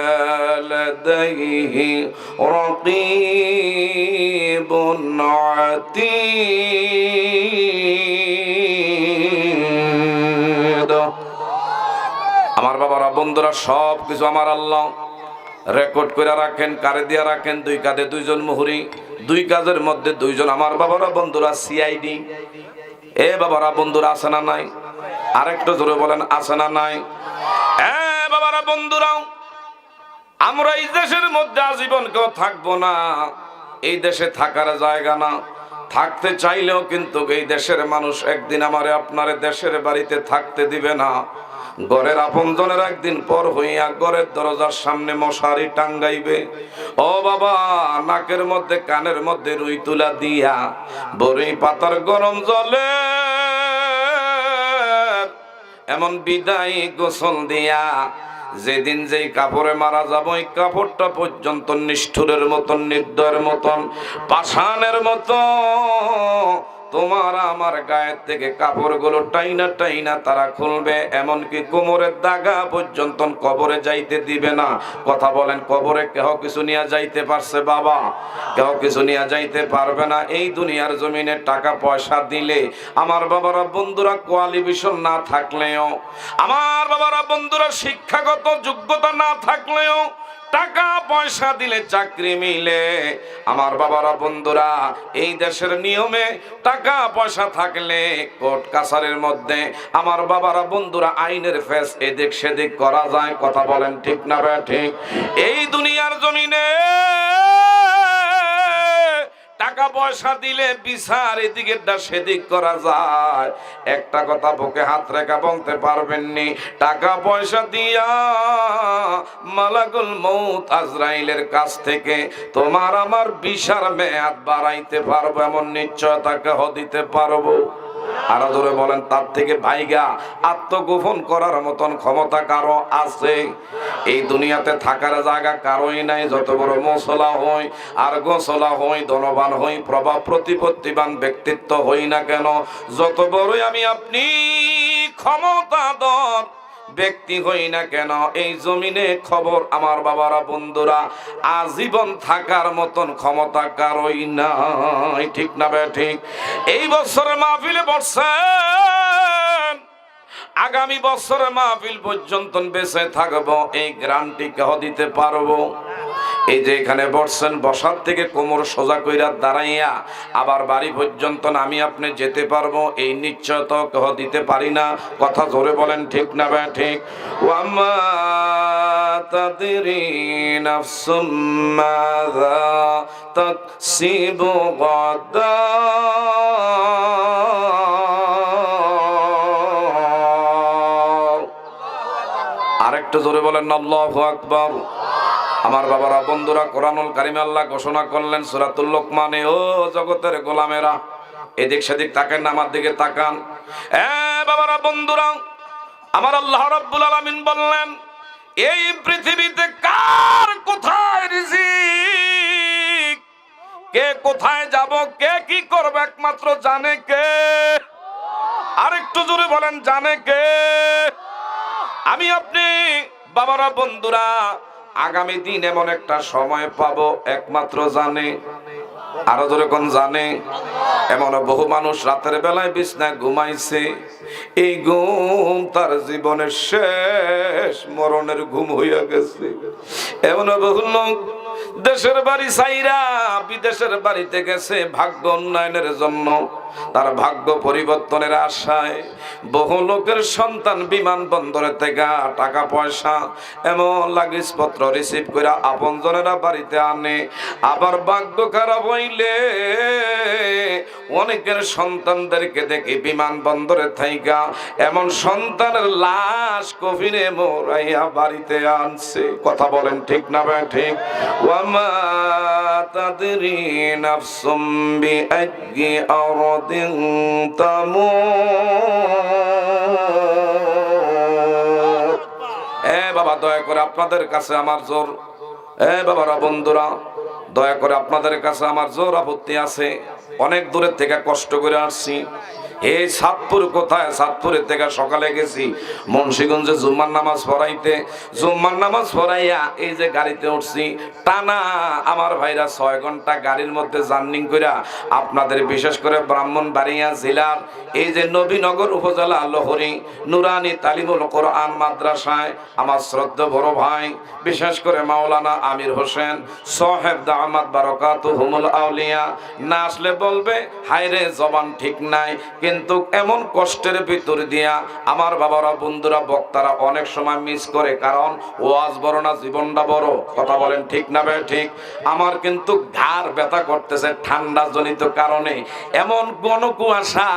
লাদাইহি রাকীবুন আতীদ। আমার বাবারা বন্ধুরা, সব কিছু আমার আল্লাহ রেকর্ড করে রাখেন, কারে দিয়া রাখেন। দুই কাঁধে দুইজন মুহুরি, দুই কাজের মধ্যে দুইজন। আমার বাবারা বন্ধুরা সিআইডি। এ বাবারা বন্ধুরা আছে না নাই? আরেকটু জোরে বলেন আছে না নাই? এ বাবারা বন্ধুরা, আমরা এই দেশের মধ্যে আজীবন কেউ থাকবো না। এই দেশে থাকার জায়গা না, থাকতে চাইলেও কিন্তু এই দেশের মানুষ একদিন আমারে আপনারে দেশের বাড়িতে থাকতে দিবে না। ঘরের আপনজনের একদিন পর হইয়া ঘরের দরজার সামনে মশারি টাঙ্গাইবে। ও বাবা, নাকের মধ্যে কানের মধ্যে রুই তুলা দিয়া বড়ই পাতার গরম জলে এমন বিদায় গোসল দিয়া যেদিন যেই কাপড়ে মারা যাব, ওই কাপড়টা পর্যন্ত নিষ্ঠুরের মতন, নির্দয়ের মতন, পাষাণের মতো তোমার আমার গায়ের থেকে কাপড়গুলো টাইনা টাইনা তারা খুলবে। এমনকি কোমরের দাগা পর্যন্ত কবরে যাইতে দিবে না। কথা বলেন, কবরে কেহ কিছু নিয়ে যাইতে পারছে বাবা? কেহ কিছু নিয়ে যাইতে পারবে না। এই দুনিয়ার জমিনে টাকা পয়সা দিলে, আমার বাবারা বন্ধুরা কোয়ালিফিকেশন না থাকলেও, আমার বাবারা বন্ধুরা শিক্ষাগত যোগ্যতা না থাকলেও, টাকা পয়সা দিলে চাকরি মিলে। আমার বাবারা বন্ধুরা, এই দেশের নিয়মে টাকা পয়সা থাকলে কোর্ট কাছারির মধ্যে আমার বাবারা বন্ধুরা আইনের ফেস এদিক সেদিক করা যায়। কথা বলেন ঠিক না ঠিক? এই দুনিয়ার জমিনে টাকা পয়সা দিলে বিচার এদিকেরটা সেদিক করা যায়। একটা কথা বুকে হাত রেখা বলতে পারবেননি, টাকা পয়সা দিয়া মালাকুল মউত আজরাইলের কাছ থেকে তোমার আমার বিচার মেয়াদ বাড়াইতে পারবো, এমন নিশ্চয়তা কেহ দিতে পারবো? আরো জোরে বলেন, তার থেকে ভাইগা আত্মগোপন করার মতন ক্ষমতা কারো আছে? এই দুনিয়াতে থাকার জায়গা কারোই নাই। যত বড় মশলা হই আর গোসলা হই, ধনবান হই, প্রভাব প্রতিপত্তিবান ব্যক্তিত্ব হই না কেন, যত বড়ই আমি আপনি ক্ষমতাধর ব্যক্তি হই না কেন, এই জমিনে খবর আমার বাবারা বন্ধুরা আজীবন থাকার মতন ক্ষমতা কারোই নাই। ঠিক না বে ঠিক? এই বছরের মাহফিলে বসছেন, আগামী বছরের মাহফিল পর্যন্ত বেঁচে থাকবো, এই গ্যারান্টি কেহ দিতে পারবো? এই যে এখানে বসছেন, বসার থেকে কোমর সোজা কইরা দাঁড়াইয়া আবার বাড়ি পর্যন্ত আমি আপনি যেতে পারবো, এই নিশ্চয়তা কেহ দিতে পারি না। কথা জোরে বলেন ঠিক না ভাই ঠিক? ওয়ামা তাদরি নাফসুম মাযা তাকসিবু গাদা। আরেকটু জোরে বলেন আল্লাহু আকবার। আমার বাবারা বন্ধুরা, কোরআনুল কারিমে আল্লাহ ঘোষণা করলেন সূরাতুল লোকমানে, ও জগতের গোলামেরা এদিক সেদিক তাকান না, আমার দিকে তাকান। এ বাবারা বন্ধুরা, আমার আল্লাহ রাব্বুল আলামিন বললেন, এই পৃথিবীতে কার কোথায় রিজিক, কে কোথায় যাব, কে কি করবে, একমাত্র জানে কে? আরেকটু জোরে বলেন, জানে কে? আমি আপনি বাবারা বন্ধুরা আগামী দিন এমন একটা সময় পাবো, একমাত্র জানে। আরো জোরে কোন জানে? এমন বহু মানুষ রাতের বেলায় বিছনায় ঘুমাইছে, এই ঘুম তার জীবনের শেষ মরণের ঘুম হইয়া গেছে। এমন বহু লোক দেশের বাড়ি ছাইরা বিদেশের বাড়িতে গেছে ভাগ্য উন্নয়নের জন্য, তার ভাগ্য পরিবর্তনের আশায়। বহু লোকের সন্তান বিমানবন্দরে থেকে টাকা পয়সা এমন লাগেজপত্র রিসিভ করে আপনজনেরা বাড়িতে আনে। আবার ভাগ্য খারাপ হইলে অনেকের সন্তানদেরকে দেখি বিমানবন্দরে থাইকা এমন সন্তানের লাশ কফিনে মোড়াইয়া বাড়িতে আনছে। কথা বলেন ঠিক না ভাই ঠিক? ওয়ামা তাদরি নাফসুম বিআইয়ি আরদিন তামুত। এ বাবা, দয়া করে আপনাদের কাছে আমার জোর, বাবারা, বন্ধুরা, দয়া করে আপনাদের কাছে আমার জোর আপত্তি আছে। অনেক দূরের থেকে কষ্ট করে আসছি। এই সাতপুর কোথায়? সাতপুরের থেকে সকালে গেছি মুন্সিগঞ্জে জুম্মার নামাজ পড়াইতে। জুম্মার নামাজ পড়াইয়া এই যে গাড়িতে উঠছি, টানা আমার ভাইরা 6 ঘন্টা গাড়ির মধ্যে জার্নি কইরা আপনাদের বিশেষ করে ব্রাহ্মণবাড়িয়া জেলার এই যে নবীনগর উপজেলা লহরি নুরানি তালিমুল কোরআন মাদ্রাসায় আমার শ্রদ্ধা বড় ভাই বিশেষ করে মাওলানা আমির হোসেন সাহেব দামাত বারাকাতুহুমুল আউলিয়া না আসলে বলবে হায়রে জবান ঠিক নাই। কিন্তু এমন কষ্টের ভিতর দিয়া আমার বাবারা, বন্ধুরা, বক্তারা অনেক সময় মিস করে, কারণ ওয়াজ বড় না জীবনটা বড়। কথা বলেন ঠিক না বে ঠিক? আমার কিন্তু ঘাড় ব্যথা করতেছে ঠান্ডা জনিত কারণে, এমন ঘন কুয়াশা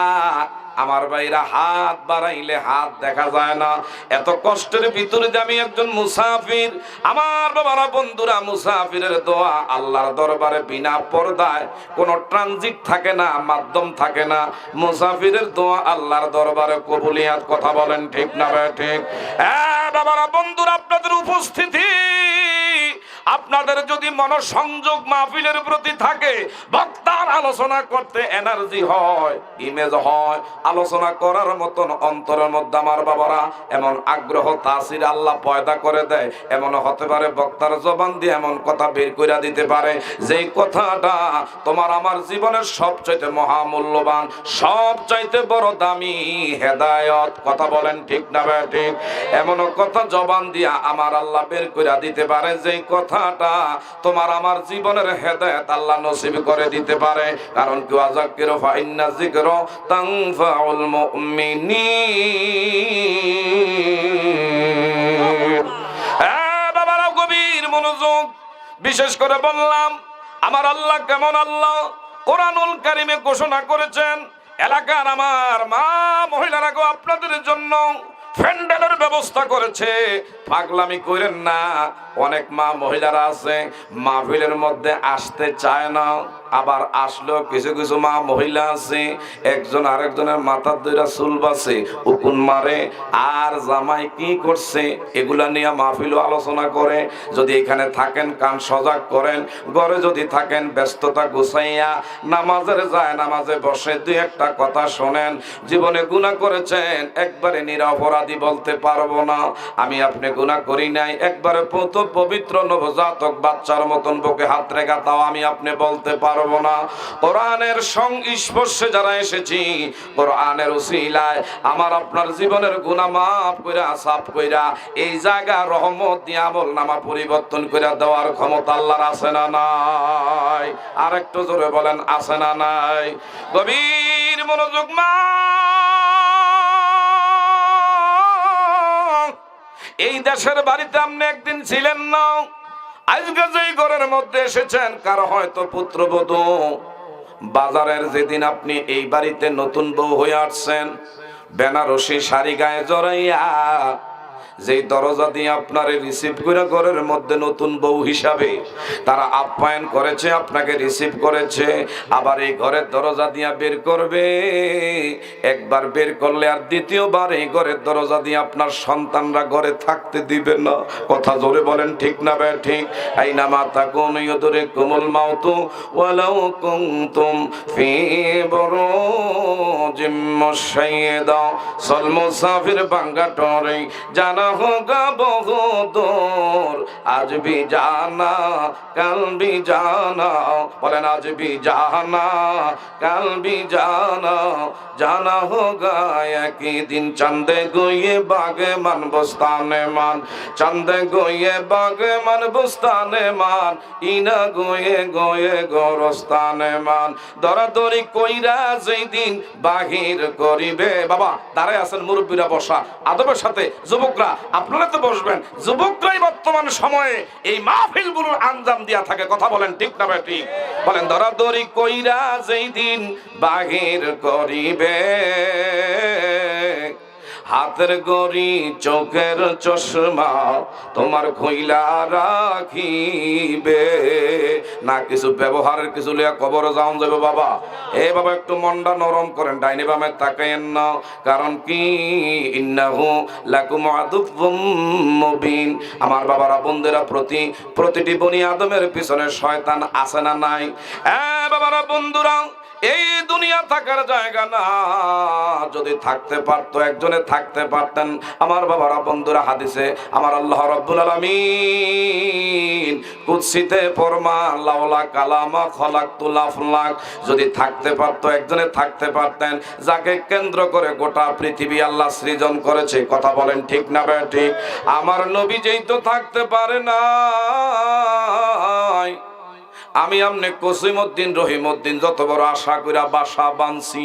আমার ভাইরা হাত বাড়াইলে হাত দেখা যায় না। এত কষ্টের ভিতরে যে আমি একজন মুসাফির, আমার বাবারা, বন্ধুরা, মুসাফিরের দোয়া আল্লাহর দরবারে বিনা পর্দায়, কোনো ট্রানজিট থাকে না, মাধ্যম থাকে না। মুসাফিরের দোয়া আল্লাহর দরবারে কবুলিয়াত। কথা বলেন ঠিক না ভাই ঠিক? বাবারা, বন্ধুরা, আপনাদের উপস্থিতি, আপনাদের যদি মনোসংযোগ মাহফিলের প্রতি থাকে, বক্তার আলোচনা করতে এনার্জি হয়, ইমেজ হয়, আলোচনা করার মতন অন্তরের মধ্যে আমার বাবারা এমন আগ্রহ তাসির আল্লাহ পয়দা করে দেয়, এমন হতে পারে বক্তার জবান দিয়ে এমন কথা বের করে দিতে পারে যেই কথাটা তোমার আমার জীবনের সবচাইতে মহামূল্যবান, সবচাইতে বড় দামি হেদায়েত। কথা বলেন ঠিক না ভাই ঠিক? এমন কথা জবান দিয়া আমার আল্লাহ বের করে দিতে পারে যেই কথাটা তোমার আমার জীবনের হেদায়েত আল্লাহ নসিব করে দিতে পারে। কারণ কি, আযাক্কিরু ফাইন্না যিকরা তানফাউল মুমিনিন। বাবারা, গভীর মনোযোগ। বিশেষ করে বললাম আমার আল্লাহ কেমন আল্লাহ, কোরআনুল কারীমে ঘোষণা করেছেন, এলাকার আমার মা মহিলারা গো, আপনাদের জন্য প্যান্ডেলের ব্যবস্থা করেছে। পাগলামি করেন না। অনেক মা মহিলারা আছে মাহফিলের মধ্যে আসতে চায় না, আবার আসলেও কিছু কিছু মা মহিলা আছে একজন আরেকজনের মাথার দুইটা চুল বাছে, উকুন মারে, আর জামাই কি করছে এগুলা নিয়ে মাহফিলও আলোচনা করে। যদি এখানে থাকেন কান সজাগ করেন, ঘরে যদি থাকেন ব্যস্ততা গুছাইয়া নামাজের যায় নামাজে বসে দুই একটা কথা শোনেন। জীবনে গুনাহ করেছেন, একবারে নিরপরাধী বলতে পারবো না আমি আপনি গুনাহ করি নাই, একবারে পবিত্র নবজাতক বাচ্চার মতন বুকে হাত রেখা তাও আমি আপনি বলতে পারবো না। কোরআনের সংস্পর্শে যারা এসেছি, কোরআনের উসিলায় আমার আপনার জীবনের গুনাহ মাফ কইরা সাফ কইরা এই জায়গা রহমত দিয়ে আমল নামা পরিবর্তন করে দেওয়ার ক্ষমতা আল্লাহর আছে না নাই? আর একটু জোরে বলেন, আছে না নাই? গভীর মনোযোগ। মা, এই দেশের বাড়িতে আপনি একদিন ছিলেন না, আজকে যেই ঘরের মধ্যে এসেছেন কারো হয়তো পুত্রবধূ। বাজারের যেদিন আপনি এই বাড়িতে নতুন বউ হয়ে আসছেন, বেনারসি শাড়ি গায়ে জড়াইয়া যেই দরজা দিয়ে আপনারে রিসিভ করে ঘরের মধ্যে নতুন বউ হিসাবে তারা আপ্যায়ন করেছে, আপনাকে রিসিভ করেছে, আবার এই ঘরের দরজা দিয়ে বের করবে। একবার বের করলে আর দ্বিতীয়বার এই ঘরের দরজা দিয়ে আপনার সন্তানরা ঘরে থাকতে দিবে না। কথা জোরে বলেন ঠিক না ভাই ঠিক? আইনা মাতা কোন ইউদরিকুমুল মাউতু ওয়ালাউ কুনতুম ফি বুরুজিম মুশাইয়্যিদা। সল মুসাফির বাঙ্গা টরে জানা होगा बहुत दूर, आज भी जाना कल भी जाना। बोलेन आज भी जाना कल भी जाना, जाना होगा एक ही दिन। चंदे गोये बागे मन बुस्ताने मान, चंदे गोये बागे मन बुस्ताने मान, इना गोये गोये गोरस्ताने मान। दौड़ादौड़ी কইরা যেই দিন বাহির করিবে। বাবা দাঁড়ায় আছেন, মুরব্বীরা বসা, আদবের সাথে যুবকরা আপনারা তো বসবেন। যুবকরাই বর্তমান সময়ে এই মাহফিলগুলোর আঞ্জাম দিয়া থাকে। কথা বলেন ঠিক না ভাই ঠিক? বলেন দরাদরি কইরা যেই দিন বাহির করিবে, হাতের গড়ি চোখের চশমা তোমার খইলা রাখিবে না। কিছু ব্যবহারের কিছু লিয়া কবরে যাওন যাবে বাবা। এ বাবা একটু মনটা নরম করেন, ডাইনে বামে তাকায়েন না। কারণ কি, ইন্নাহু লাকুম আদুউম মুবিন। আমার বাবারা বন্ধুরা, প্রতিটি বনি আদমের পিছনে শয়তান আছে না নাই? বাবারা বন্ধুরা, এই দুনিয়া থাকার জায়গা না। যদি থাকতে পারতো, একজনে থাকতে পারতেন। আমার বাবারা বন্ধুরা, হাদিসে আমার আল্লাহ রাব্বুল আলামিন কুদসিতে ফরমান, লাউলা কালামা খলাকতুল আফলাক। যদি থাকতে পারতো, একজনে থাকতে পারতেন, যাকে কেন্দ্র করে গোটা পৃথিবী আল্লাহ সৃজন করেছে। কথা বলেন ঠিক না ঠিক? আমার নবী যেই তো থাকতে পারে না। আমি আমনে কসিমউদ্দিন রহিমউদ্দিন যত বড় আশা কইরা বাসা বানছি,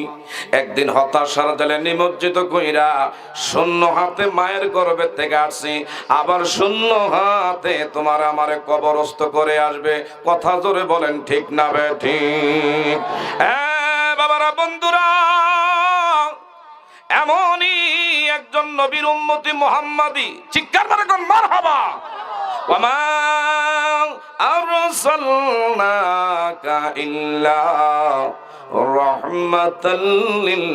একদিন হতাশার জালে নিমজ্জিত কইরা শূন্য হাতে মায়ের গর্ভে থেকে আসছি, আবার শূন্য হাতে তোমার আমারে কবরস্থ করে আসবে। কথা জোরে বলেন ঠিক না ঠিক? বাবারা বন্ধুরা, এমনই একজন নবীর উম্মতি মুহাম্মাদি, চিৎকার করে কোন মারহাবা। ওয়ামা আরসালনাকা ইল্লা রাহমাতাল লিল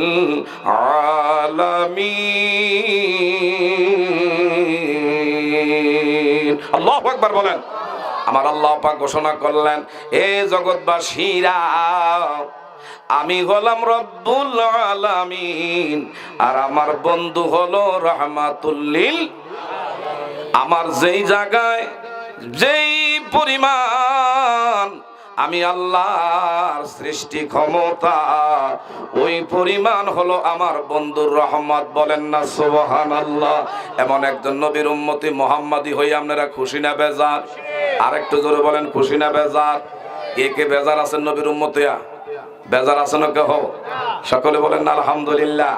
আলামিন। আল্লাহু আকবার বলেন। আমার আল্লাহ পাক ঘোষণা করলেন, এ জগৎবাসীরা, আমি হলাম রব্বুল আলামিন, আর আমার বন্ধু হলো রাহমাতুল লিল। আমার যেই জায়গায় যেই পরিমাণ আমি আল্লাহর সৃষ্টি ক্ষমতা, ওই পরিমাণ হলো আমার বন্ধুর রহমত। বলেন না সুবহানাল্লাহ। এমন একজন নবীর উম্মতি মুহাম্মাদি হই আপনারা খুশি না বেজার? আরেকটু জোরে বলেন, খুশি না বেজার? কে কে বেজার আছেন নবীর উম্মতিয়া? বেজার আছেন কেহ? সকলে বলেন না আলহামদুলিল্লাহ।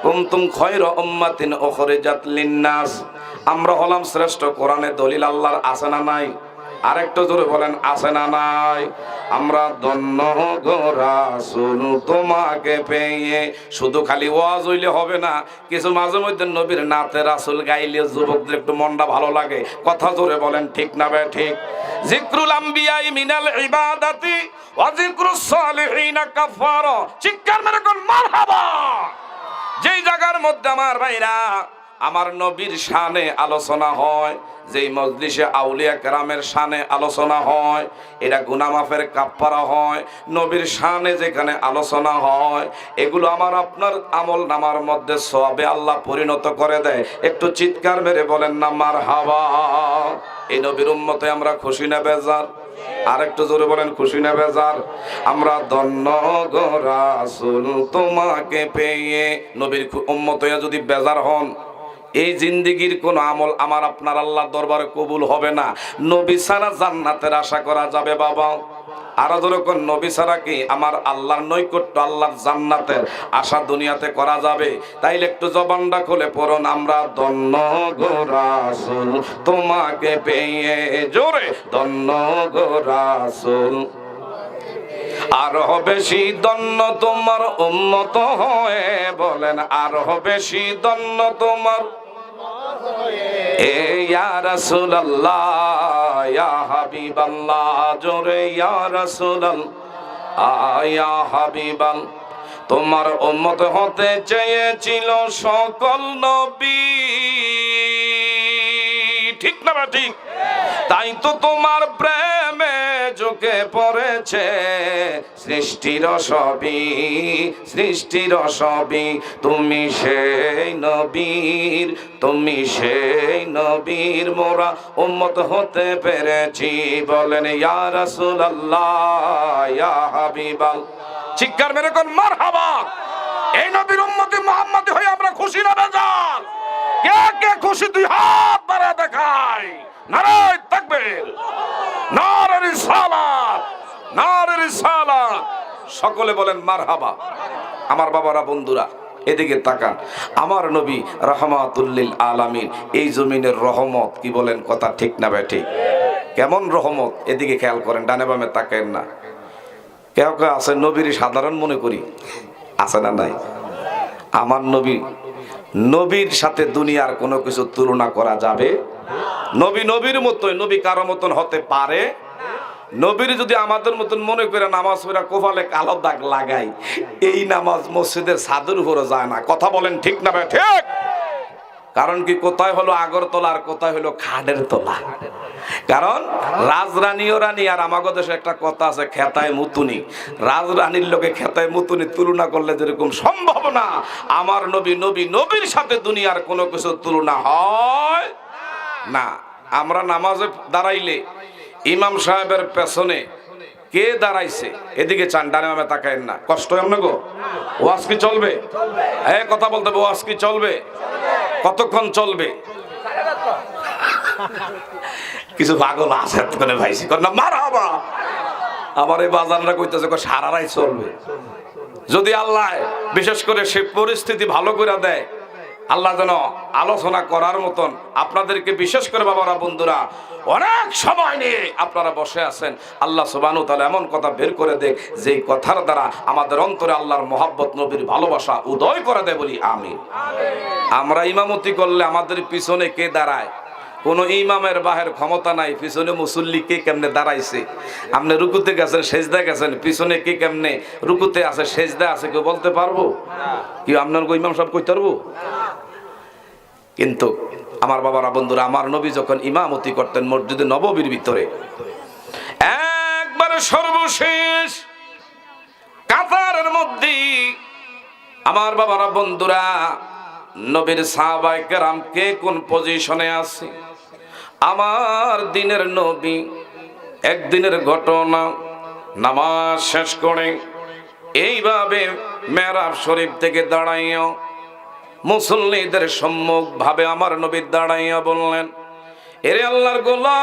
কুনতুম খায়রা উম্মাতিন উখরিজাত লিন-নাস। আমরা হলাম শ্রেষ্ঠ। কোরআনে দলিল আল্লাহর আছে না নাই? আরেকটু জোরে বলেন, আছে না নাই? আমরা ধন্য গো রাসূল তোমাকে পেয়ে। শুধু খালি ওয়াজ হইলে হবে না, কিছু মাঝে মধ্যে নবীর নাতে রাসূল গাইলে যুবকদের একটু মনটা ভালো লাগে। কথা জোরে বলেন ঠিক না ঠিক? যিকরুল আম্বিয়াই মিনাল ইবাদাতি ওয়া যিকরুস সালিহিনা কাফারা। চিৎকার মেরে কোন মারহাবা। যেই জায়গার মধ্যে আমার ভাইরা আমার নবীর শানে আলোচনা হয়, যেই মজলিসে আউলিয়া কেরামের শানে আলোচনা হয়, এটা গুনাহ মাফের কাফারা হয়। নবীর শানে যেখানে আলোচনা হয়, এগুলো আমার আপনার আমল নামার মধ্যে সওয়াবে আল্লাহ পরিণত করে দেয়। একটু চিৎকার মেরে বলেন না মারহাবা। এই নবীর উম্মতে আমরা খুশি না বেজার? আরেকটু জোরে বলেন, খুশি না বেজার? আমরা ধন্য গো রাসূল তোমাকে পেয়ে। নবীর উম্মত হইয়া যদি বেজার হন, এই জিন্দেগির কোন আমল আমার আপনার আল্লাহর দরবারে কবুল হবে না। নবী ছাড়া জান্নাতের আশা করা যাবে বাবা? আর যখন নবী ছাড়া কি আমার আল্লাহর নৈকট্য, আল্লাহর জান্নাতের আশা দুনিয়াতে করা যাবে? তাইলে একটু জবানটা খুলে পড়ুন, আমরা ধন্য গো রাসূল তোমাকে পেয়ে। জোরে, ধন্য গো রাসূল। আরো বেশি ধন্য তোমার উম্মত হয়ে। বলেন, আরো বেশি ধন্য তোমার এ ইয়া রাসূলুল্লাহ, ইয়া হাবিবাল্লাহ। জোরে, ইয়া রাসূলুল্লাহ, ইয়া হাবিবাল্লাহ। তোমার উম্মত হতে চেয়েছিল সকল নবী। ঠিক না ঠিক? তাই তো তোমার প্রেমে ঝুঁকে পড়েছে সৃষ্টির সবই, সৃষ্টির সবই। তুমি সেই নবীর, তুমি সেই নবীর মোরা উম্মত হতে পেরেছি। বলেন, ইয়া রাসূলুল্লাহ, ইয়া হাবিবাল্লাহ। চিৎকার মেরে কোন মারহাবা। এই নবীর উম্মতি মুহাম্মাদি হয়ে আমরা খুশি না বেজার? কে কে খুশি? দুই হাত বাড়া দেখায়। নারায়ে তাকবীর, নারে রিসালাত, নারে রিসালাত। সকলে বলেন মারহাবা। আমার বাবারা বন্ধুরা, এদিকে তাকান। আমার নবী রাহমাতুল লিল আলামিন, এই জমিনের রহমত। কি বলেন? কথা ঠিক না ভাই? ঠিক। কেমন রহমত? এদিকে খেয়াল করেন, ডানে বামে তাকান না। কেউ কেউ আছে নবীর সাধারণ মনে করি, আছে না নাই? আমার নবী নবীর সাথে দুনিয়ার কোনো কিছু তুলনা করা যাবে? নবী নবীর মতোই, নবী কারো মতন হতে পারে? নবীর যদি আমাদের মতন মনে করে নামাজ পড়া কোফালে কালো দাগ লাগাই, এই নামাজ মসজিদের ছাদের উপরে যায় না। কথা বলেন ঠিক না ভাই? ঠিক। কারণ কি, কোথায় হলো আগরতলা আর কোথায় হলো খাডের তলা। কারণ রাজরানী ও রানী, আর আমাদের দেশে একটা কথা আছে খেতায় মুতুনি। রাজরানীর লোকে খেতায় মুতুনি তুলনা করলে যেরকম সম্ভব না, আমার নবী নবীর সাথে দুনিয়ার কোনো কিছু তুলনা হয় না। আমরা নামাজে দাঁড়াইলে ইমাম সাহেবের পেছনে কে দাঁড়াইছে এদিকে চান, ডানে বামে তাকায়েন না। কষ্ট হয় না গো? ওয়াজ কি চলবে? এই কথা বলতে হবে, ওয়াজ কি চলবে? কতক্ষণ চলবে? কিছু পাগল আছে এতক্ষণে ভাইছি না মারহাবা। আমার এই বাজানরা কইতেছে সারা রাত চলবে। যদি আল্লাহ বিশেষ করে সে পরিস্থিতি ভালো করে দেয়, আল্লাহ যেন আলোচনা করার মতন আপনাদেরকে, বিশেষ করে বাবারা বন্ধুরা, অনেক সময় নিয়ে আপনারা বসে আছেন, আল্লাহ সুবহানাহু ওয়া তাআলা এমন কথা বের করে দেয় যেই কথার দ্বারা আমাদের অন্তরে আল্লাহর মহব্বত, নবীর ভালোবাসা উদয় করে দেয়, বলি আমিন। আমরা ইমামতি করলে আমাদের পিছনে কে দাঁড়ায়? কোন ইমামের বাহের ক্ষমতা নাই। পিছনে মুসল্লি কে কেমনে দাঁড়াইছে, আপনি রুকুতে গেছেন, সেজদা গেছেন, পিছনে কে কেমনে রুকুতে আছে, সেজদা আছে, কেউ বলতে পারবো? কি আপনার ইমাম সাহেব কইতে পারবো? কিন্তু আমার বাবারা বন্ধুরা, আমার নবী যখন ইমামতি করতেন মসজিদে নববীর ভিতরে, একবারে সর্বশেষ কাতারের মধ্যে আমার বাবারা বন্ধুরা, নবীর সাহাবায়ে কেরাম কে কোন পজিশনে আছে, আমার দিনের নবী একদিনের ঘটনা, নামাজ শেষ করে এইভাবে মেহরাব শরীফ থেকে দাঁড়াইয়া মুসল্লিদের সম্মুখ ভাবে আমার নবী দাঁড়াইয়া বললেন, এরে আল্লাহর গোলাম,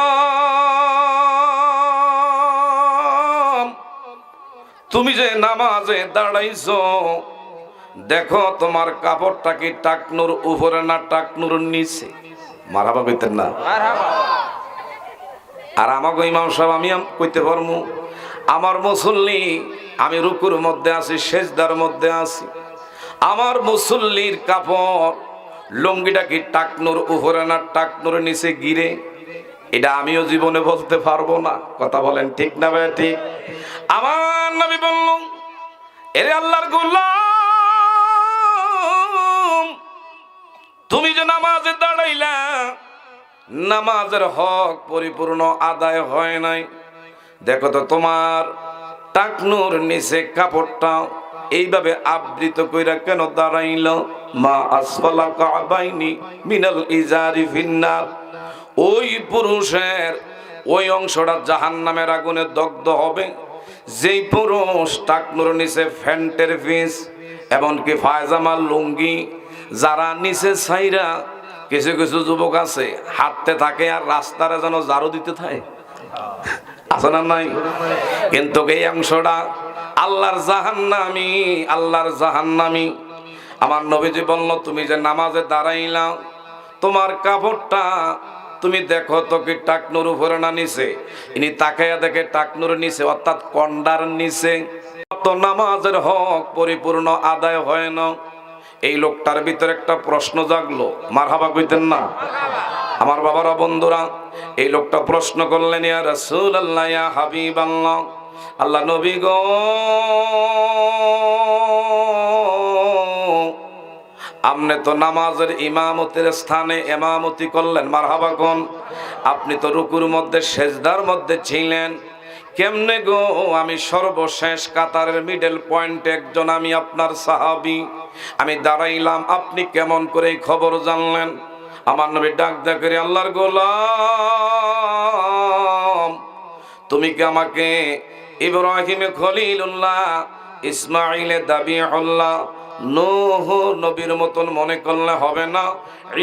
তুমি যে নামাজে দাঁড়াইছো, দেখো তোমার কাপড়টা কি টাকনুর উপরে না টাকনুর নিচে? মারহাবা কইতেন না? আর আমাকে ইমাম সাহেব আমি কইতে পারমু, আমার মুসল্লি, আমি রুকুর মধ্যে আছি, সেজদার মধ্যে আছি, আমার মুসল্লির কাপড় লুঙ্গিটা কি টাকনুর উপরে না টাকনুর নিচে গিরে? এটা আমিও জীবনে বলতে পারবো না। কথা বলেন ঠিক না ভাই? ঠিক। আমার নবী বলল, এরে আল্লাহর গোলাম, তুমি যে নামাজে দাঁড়াইলা, নামাজের হক পরিপূর্ণ আদায় হয় নাই। দেখো তো তোমার টাকনুর নিচে কাপড়টা এইভাবে আবৃত কইরা কেন দাঁড়াইল? মা আসফালা কাবাইনি মিনাল ইজারি ফিন্নার। ওই পুরুষের ওই অংশটা জাহান্নামের আগুনে দগ্ধ হবে, যেই পুরুষ টাকনুর নিচে ফ্যান্টের পিস এমনকি পায়জামা লুঙ্গি যারা নিচে ছাইরা, কিছু কিছু যুবক আছে হাঁটতে থাকে আর রাস্তারে যেন ঝাড়ু দিতে থাকে, আছে না নাই? কিন্তু এই অংশটা আল্লাহর জাহান্নামী, আল্লাহর জাহান্নামী। আমার নবীজি বলল, তুমি যে নামাজে দাঁড়াইলা, তোমার কাপড়টা তুমি দেখো তো কি টাকনুর উপরে না নিচে? ইনি তাকাইয়া দেখে টাকনুর নিচে, অর্থাৎ কন্ডার নিচে। তো নামাজের হক পরিপূর্ণ আদায় হয় না। এই লোকটার ভিতরে একটা প্রশ্ন জাগলো, মারহাবা কইতেন না? আমার বাবারা বন্ধুরা, এই লোকটা প্রশ্ন করলেন, ইয়া রাসূলুল্লাহ, ইয়া হাবিবাল্লাহ, আল্লাহ নবী গো, আপনি তো নামাজের ইমামতের স্থানে ইমামতি করলেন, মারহাবা কোন? আপনি তো রুকুর মধ্যে সেজদার মধ্যে ছিলেন, কেমনে গো আমি সর্বশেষ কাতারের মিডল পয়েন্টে একজন, আমি আপনার সাহাবী, আমি দাঁড়াইলাম, আপনি কেমন করে খবর জানলেন? আমার নবী ডাক দেখে, আল্লাহর গোলাম, তুমি কি আমাকে ইব্রাহিমে খলিলুল্লাহ, ইসমাইলে দাবিউল্লাহ, নূহ নবীর মতন মনে করলে হবে না?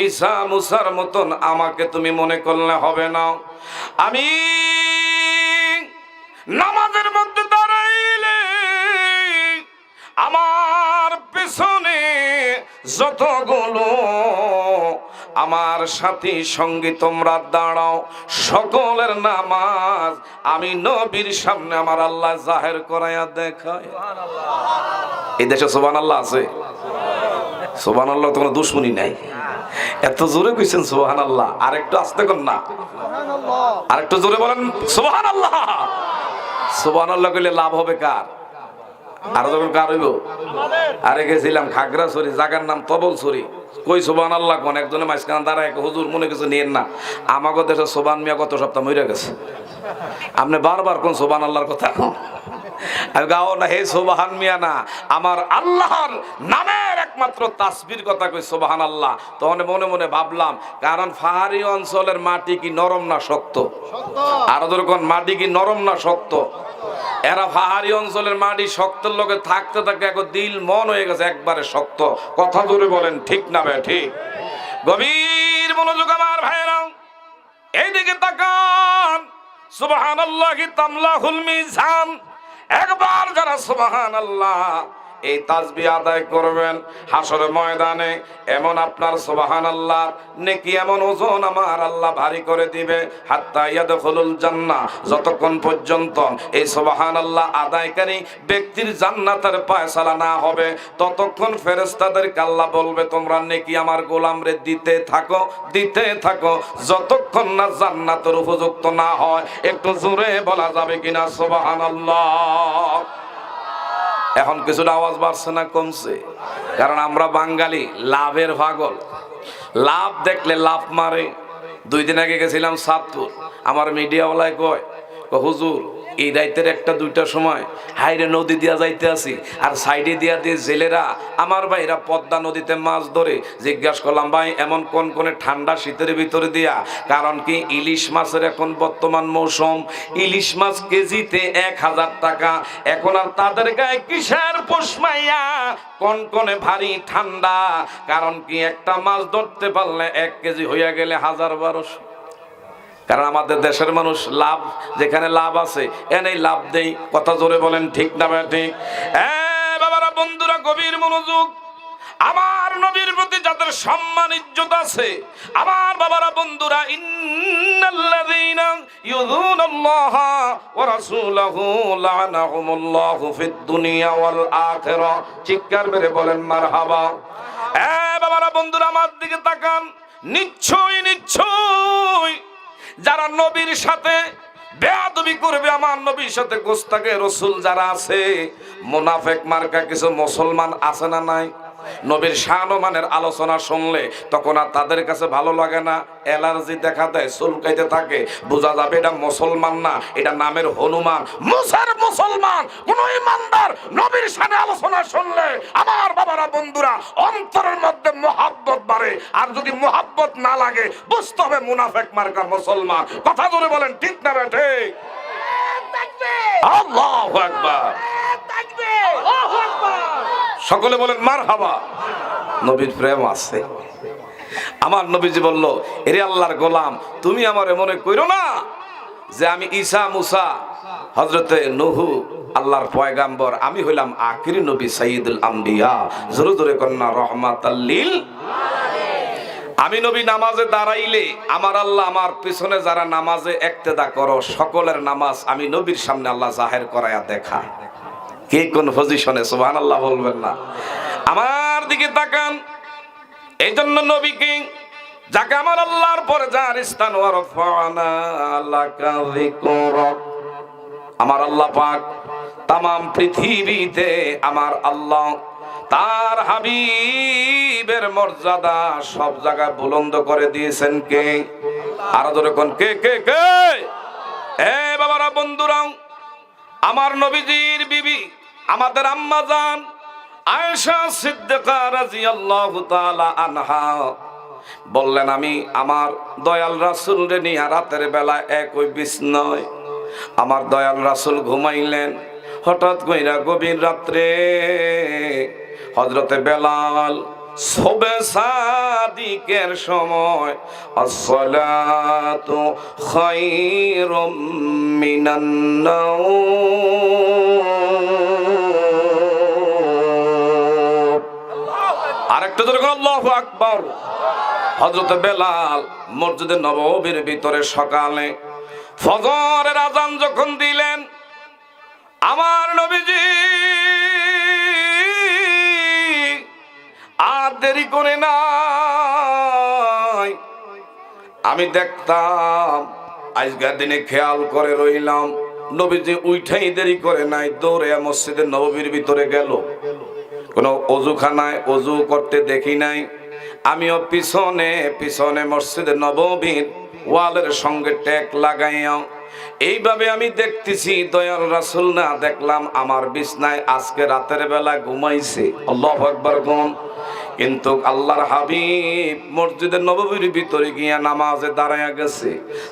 ঈসা মুসার মতন আমাকে তুমি মনে করলে হবে না? আমি নামাজের মধ্যে দাঁড়াইলে আমার পেছনে যতগুলো আমার সাথী সঙ্গী তোমরা দাঁড়াও, সকলের নামাজ আমি নবীর সামনে আমার আল্লাহ জাহের করাইয়া দেখায়। এই দেশে সুবহানাল্লাহ আছে? সুবহানাল্লাহ তো কোনো দুশ্মনী নাই। এত জোরে কইছেন সুবহানাল্লাহ, আর একটু আস্তে কর না, আর একটু জোরে বলেন সুবহানাল্লাহ। সুবহানাল্লাহ কইলে লাভ হবে কার? আর যখন কার হইব? আরে গেছিলাম খাগড়াছড়ি, জায়গার নাম তবলছড়ি, কই সুবহানাল্লাহ কোন একজনে মাঝখানে দাঁড়ায় হুজুর মনে কিছু নিয়েন না, আমাকে দেশে সোবান মিয়া গত সপ্তাহ মরে গেছে, আপনি বারবার কোন সুবহানাল্লাহর কথা গাও না, হে সুবহান মিয়া না, আমার আল্লাহর নামের একমাত্র তাসবির কথা কই সুবহানাল্লাহ। তখন মনে মনে ভাবলাম, কারণ পাহাড়ি অঞ্চলের মাটি কি নরম না শক্ত? আর কোন মাটি কি নরম না শক্ত? এরা পাহাড়ি অঞ্চলের মাটি শক্তের লোকে থাকতে থাকতে এখন দিল মন হয়ে গেছে একবারে শক্ত। কথা ধরে বলেন ঠিক না ভাই? ঠিক। গভীর মনোযোগ আমার ভাইরা, এইদিকে তাকান। সুবহানাল্লাহি তামলাহুল মিজান। একবার যারা সুবহানাল্লাহ এই তাসবিহ আদায় করবেন হাসরের ময়দানে, এমন আপনার সুবহানাল্লাহ নেকি এমন ওজন আমার আল্লাহ ভারী করে দিবে, হাত্তা ইয়াদখুলুল জান্নাহ, যতক্ষণ পর্যন্ত এই সুবহানাল্লাহ আদায়কারী ব্যক্তির জান্নাতের ফয়সালা না হবে ততক্ষণ ফেরেশতাদেরকে আল্লাহ বলবে তোমরা নেকি আমার গোলামরে দিতে থাকো, দিতে থাকো, যতক্ষণ না জান্নাতের উপযুক্ত না হয়। একটু জোরে বলা যাবে কিনা সুবহানাল্লাহ? এখন কিছুটা আওয়াজ বাড়ছে না কমছে? কারণ আমরা বাঙালি লাভের পাগল, লাভ দেখলে লাভ মারে। 2 দিন আগে গেছিলাম সাতপুর, আমার মিডিয়াওয়ালায় কয় হুজুর এই রাইতের 1টা-2টার সময় হাইরে নদী দিয়া যাইতে আসি, আর সাইডে দিয়া দিয়ে জেলেরা আমার ভাইরা পদ্মা নদীতে মাছ ধরে। জিজ্ঞাসা করলাম ভাই এমন কোন কোনে ঠান্ডা শীতের ভিতরে দিয়া? কারণ কি ইলিশ মাছের এখন বর্তমান মৌসুম, ইলিশ মাছ কেজিতে 1000 টাকা। এখন আর তাদের গায়ে কিসের পোষমাইয়া, কোন কোনে ভারী ঠান্ডা। কারণ কি একটা মাছ ধরতে পারলে 1 কেজি হইয়া গেলে 1000-1200। কারণ আমাদের দেশের মানুষ লাভ যেখানে লাভ আছে এনেই লাভ দেই। কথা জোরে বলেন ঠিক না ভাই? ঠিক। বাবারা বন্ধুরা গভীর মনোযোগ। আমার নবীর প্রতি যাদের সম্মান ইজ্জত আছে, আমার বাবারা বন্ধুরা, ইন্নাল্লাযীনা ইউযুনাল্লাহা ওয়া রাসূলাহু লা'নাহুমুল্লাহু ফিদ দুনিয়া ওয়াল আখিরাহ। চিৎকার মেরে বলেন মারহাবা। বাবারা বন্ধুরা আমার দিকে তাকান। নিশ্চয়ই নিশ্চয়ই যারা নবীর সাথে বেয়াদবি করবে, আমার নবীর সাথে গোস্তাকে রসুল যারা আছে, মুনাফিক মার্কা কিছু মুসলমান আছে না নাই? নবীর শানমানের আলোচনা শুনলে তখন আর তাদের কাছে ভালো লাগে না, অ্যালার্জি দেখা দেয়, চুলকাইতে থাকে। বোঝা যাবে এটা মুসলমান না, এটা নামের হনুমান, মুসার মুসলমান। কোন ইমানদার নবীর শানে আলোচনা শুনলে আমার বাবারা বন্ধুরা অন্তরের মধ্যে মুহাব্বত বাড়ে। আর যদি মুহাব্বত না লাগে বুঝতে হবে মুনাফিক মার্কা মুসলমান। কথা জোরে বলেন ঠিক না বেঠে? আল্লাহু আকবার, আল্লাহু আকবার। সকলে বলেন মারহাবা। নবীর প্রেম আছে। আমার নবীজি বলল, এরে আল্লাহর গোলাম, তুমি আমারে মনে কইরো না যে আমি ঈসা, মুসা, হযরতে নূহ আল্লাহর পয়গাম্বর। আমি হইলাম আখিরি নবী, সাইয়্যিদুল আম্বিয়া। জোরে জোরে কন্যা রহমাতাল লিল আলামিন। আমি নবী নামাজে দাঁড়াইলে আমার আল্লাহ আমার পিছনে যারা নামাজে ইক্তেদা করো সকলের নামাজ আমি নবীর সামনে আল্লাহ জাহের করায়া দেখা। কে কোন পজিশনে সুবহানাল্লাহ বলবেন না? আমার দিকে তাকান। এই জন্য নবীকে যাকে আমার আল্লাহর পরে যার স্থান, ওয়ারফানা লাকা যিকরাক, আমার আল্লাহ পাক তামাম পৃথিবীতে আমার আল্লাহ তার হাবিবের মর্যাদা সব জায়গায় বুলন্দ করে দিয়েছেন। কে? আর ধরে কোন কে কে কে? বাবারা বন্ধুরা, আমার নবীজির বিবি আমাদের আম্মা জান আয়েশা সিদ্দিকা রাদিয়াল্লাহু তাআলা আনহা বললেন, আমি আমার দয়াল রাসূলরে নিয়ে রাতের বেলা একই বিছনায় আমার দয়াল রাসূল ঘুমাইলেন। হঠাৎ কইরা গভীর রাত্রে হযরতে বেলাল সুবহে সাদিকের সময় আসসালাতু খায়রুম মিনান নাওম। আরেকটু জোরে বলুন আল্লাহু আকবার। হযরতে বেলাল মসজিদে নববীর ভিতরে সকালে ফজরের আযান যখন দিলেন, আমার নবীজি আর দেরি করে নাই। আমি দেখতাম আজকের দিনে খেয়াল করে রইলাম, নবীজি উঠাই দেরি করে নাই, দৌড়ে মসজিদের নববীর ভিতরে গেল। কোন অজুখানায় অজু করতে দেখি নাই। আমিও পিছনে পিছনে মসজিদের নববীর ওয়ালের সঙ্গে ট্যাগ লাগাইয়া এইভাবে আমি দেখতেছি। দয়াল রাসূল না দেখলাম আমার বিছনায় আজকে রাতের বেলা ঘুমাইছে। আল্লাহু আকবার কোন। কিন্তু আল্লাহর হাবিব মসজিদের নববীর ভিতরে গিয়া নামাজে দাঁড়ায়া গেছে,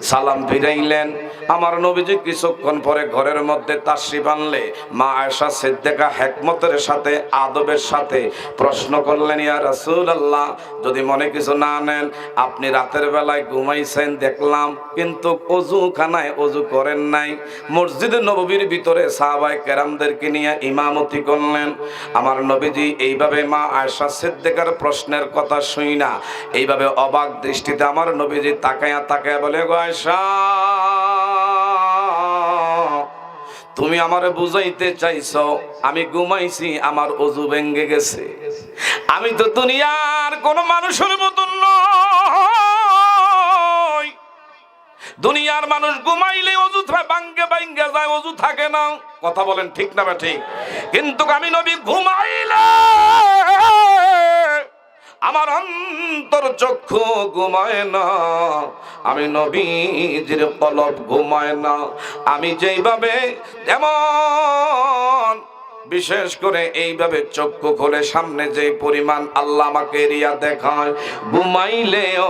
সালাম ফিরাইলেন। আমার নবীজি কিছুক্ষণ পরে ঘরের মধ্যে তাশরিফ আনলে মা আয়েশা সিদ্দিকা হিকমতের সাথে আদবের সাথে প্রশ্ন করলেন, ইয়া রাসূলুল্লাহ, যদি মনে কিছু না নেন, আপনি রাতের বেলায় ঘুমাইছেন দেখলাম, কিন্তু অজুখানায় অজু করেন নাই। মসজিদের নববীর ভিতরে সাহাবায়ে কেরামদেরকে নিয়ে ইমামতি করলেন। আমার নবীজি এইভাবে মা আয়েশা সিদ্দিকার প্রশ্নের কথা শুই না এইভাবে অবাক দৃষ্টিতে আমার নবীজি তাকায়া তাকায়া বলে, গো আয়েশা, তুমি আমারে বুঝাইতে চাইছো আমি ঘুমাইছি, আমার অজু ভেঙে গেছে। আমি তো দুনিয়ার কোন মানুষের মতন নই। দুনিয়ার মানুষ ঘুমাইলে অজু ভাঙ্গে ভাঙ্গে যায়, অজু থাকে না। কথা বলেন ঠিক না ঠিক? কিন্তু আমি নবী ঘুমাইলে আমার অন্তর চক্ষু ঘুমায় না, আমি নবীজির কলব ঘুমায় না। আমি যেইভাবে এমন বিশেষ করে এইভাবে চক্ষু খুলে সামনে যে পরিমাণ আল্লাহ আমাকে এরিয়া দেখায়, ঘুমাইলেও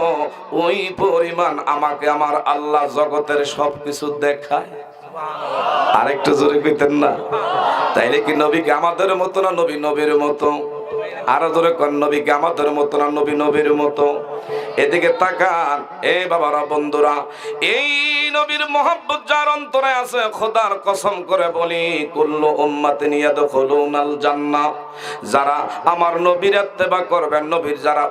ওই পরিমাণ আমাকে আমার আল্লাহ জগতের সবকিছু দেখায়। আরেকটু জোরে কইতেন না? তাইলে কি নবীকে আমাদের মতো না নবী নবীর মতো? আরো জোরে কোন, নবীকে আমাদের মতো না নবী নবীর মতো? এদিকে তাকান এ বাবারা, বন্ধুরা, এই নবীর মহব্বত যার অন্তরে আছে, খোদার কসম করে বলি, কুল্লু উম্মাতিন ইয়াদখুলুনাল জান্নাহ, যারা আমার নবীর ইত্তেবা করবেন, নবীর যারা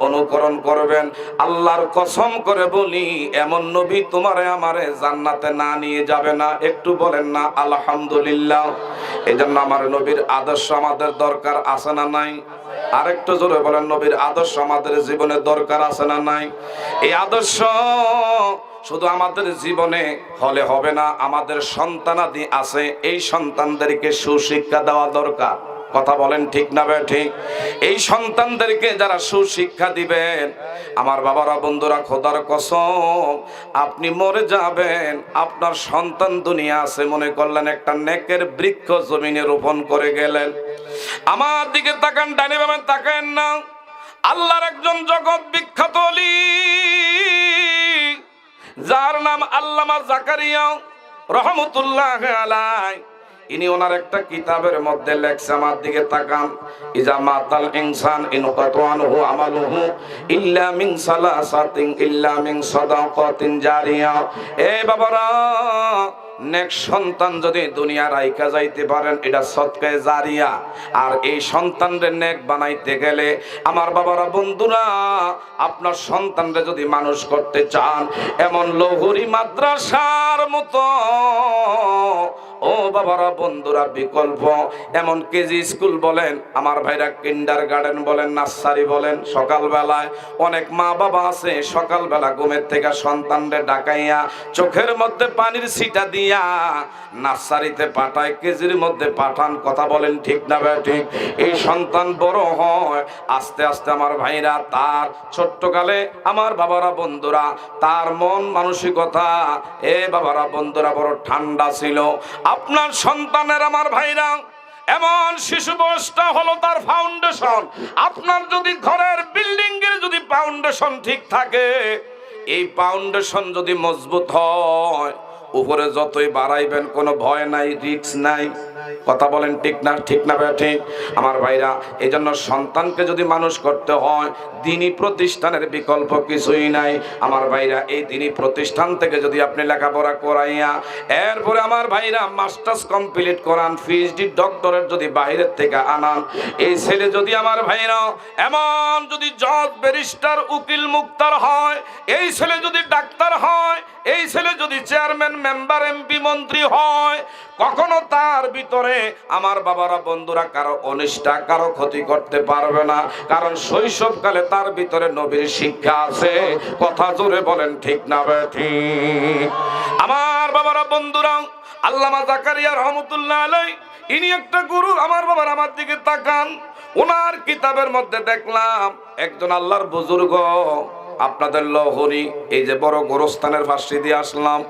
অনুকরণ করবেন, আল্লাহর কসম করে বলি, এমন নবী তোমারে আমারে জান্নাতে না নিয়ে যাবে না। একটু বলেন না আলহামদুলিল্লাহ। এজন্য আমার নবীর আদর্শ আমাদের দরকার আছে না নাই? আরেকটু জোরে বলেন, নবীর আদর্শ আমাদের জীবনে দরকার আছে না নাই? এই আদর্শ শুধু আমাদের জীবনে হলে হবে না, আমাদের সন্তানাদি আছে, এই সন্তানদেরকে সুশিক্ষা দেওয়া দরকার। কথা বলেন ঠিক না ঠিক? এই সন্তানদেরকে যারা সুশিক্ষা দিবেন, আমার বাবারা, বন্ধুরা, খোদার কসম, আপনি মরে যাবেন, আপনার সন্তান দুনিয়া আছে মনে করলেন একটা নেকের বৃক্ষ জমিনে রোপণ করে গেলেন। আমার দিকে তাকান, ডানে বামে তাকান না। আল্লাহর একজন জগৎ বিখ্যাত ওলি, যার নাম আল্লামা জাকারিয়া রহমতুল্লাহ আলাইহি, ইনি ওনার একটা কিতাবের মধ্যে লেখছে, আমার দিকে তাকান, ইজা মাতাল ইনসান ইনকাতানহু আমালুহু ইল্লা মিন সালাসাতিন ইল্লা মিন সাদাকাতিন জারিয়া। এ বাবারা, নেক সন্তান যদি দুনিয়া রাইখা যাইতে পারেন, এটা সদকায়ে জারিয়া। আর এই সন্তানদের নেক বানাইতে গেলে আমার বাবারা, বন্ধুরা, আপনার সন্তানরা যদি মানুষ করতে চান, এমন লহুরি মাদ্রাসার মতো, ও বাবারা, বন্ধুরা, বিকল্প এমন কেজি স্কুল বলেন, আমার ভাইরা কিন্ডার গার্ডেন বলেন, নার্সারি বলেন, সকালবেলায় অনেক মা বাবা আছে সকালবেলা ঘুমের থেকে সন্তানদের ডাকাইয়া চোখের মধ্যে পানির ছিটা দিয়া নার্সারিতে পাঠায়, কেজির মধ্যে পাঠান। কথা বলেন ঠিক না ঠিক? এই সন্তান বড় হয় আস্তে আস্তে আমার ভাইরা, তার ছোট্টকালে আমার বাবারা, বন্ধুরা, তার মন মানসিকতা এ বাবারা, বন্ধুরা, বড় ঠান্ডা ছিল। আপনার সন্তানের আমার ভাইরা এমন শিশু বয়সটা হলো তার ফাউন্ডেশন। আপনার যদি ঘরের বিল্ডিং এর যদি ফাউন্ডেশন ঠিক থাকে, এই ফাউন্ডেশন যদি মজবুত হয়, উপরে যতই বাড়াইবেন কোনো ভয় নাই, রিস্ক নাই। কথা বলেন ঠিক না ঠিক? আমার ভাইরা, এই জন্য সন্তানকে যদি মানুষ করতে হয়, দ্বীনি প্রতিষ্ঠানের বিকল্প কিছুই নাই। আমার ভাইরা, এই দ্বীনি প্রতিষ্ঠান থেকে যদি আপনি লেখাপড়া করাইয়া এরপরে আমার ভাইরা মাস্টার্স কমপ্লিট করান, পিএইচডি ডক্টরেট যদি বাইরের থেকে আনান, এই ছেলে যদি আমার ভাইরা এমন যদি জজ ব্যারিস্টার উকিল মুক্তার হয়, এই ছেলে যদি ডাক্তার হয়, এই ছেলে যদি চেয়ারম্যান মেম্বার এমপি মন্ত্রী হয়, কখনো তার ভিতর ভিতরে আমার বাবারা বন্ধুরা কারো অনিষ্টা কারো ক্ষতি করতে পারবে না, কারণ শৈশবকালে তার ভিতরে নবীর শিক্ষা আছে। কথা জোরে বলেন ঠিক না ঠিক? আমার বাবারা বন্ধুরা, আল্লামা জাকারিয়া রহমতুল্লাহ আলাইহি ইনি একটা গুরু। আমার বাবার আমার দিকে তাকান, ওনার কিতাবের মধ্যে দেখলাম একজন আল্লাহর বুজুর্গ, আপনাদের লহরি এই যে বড় গোরস্থানের পাশে দিয়ে আসলাম,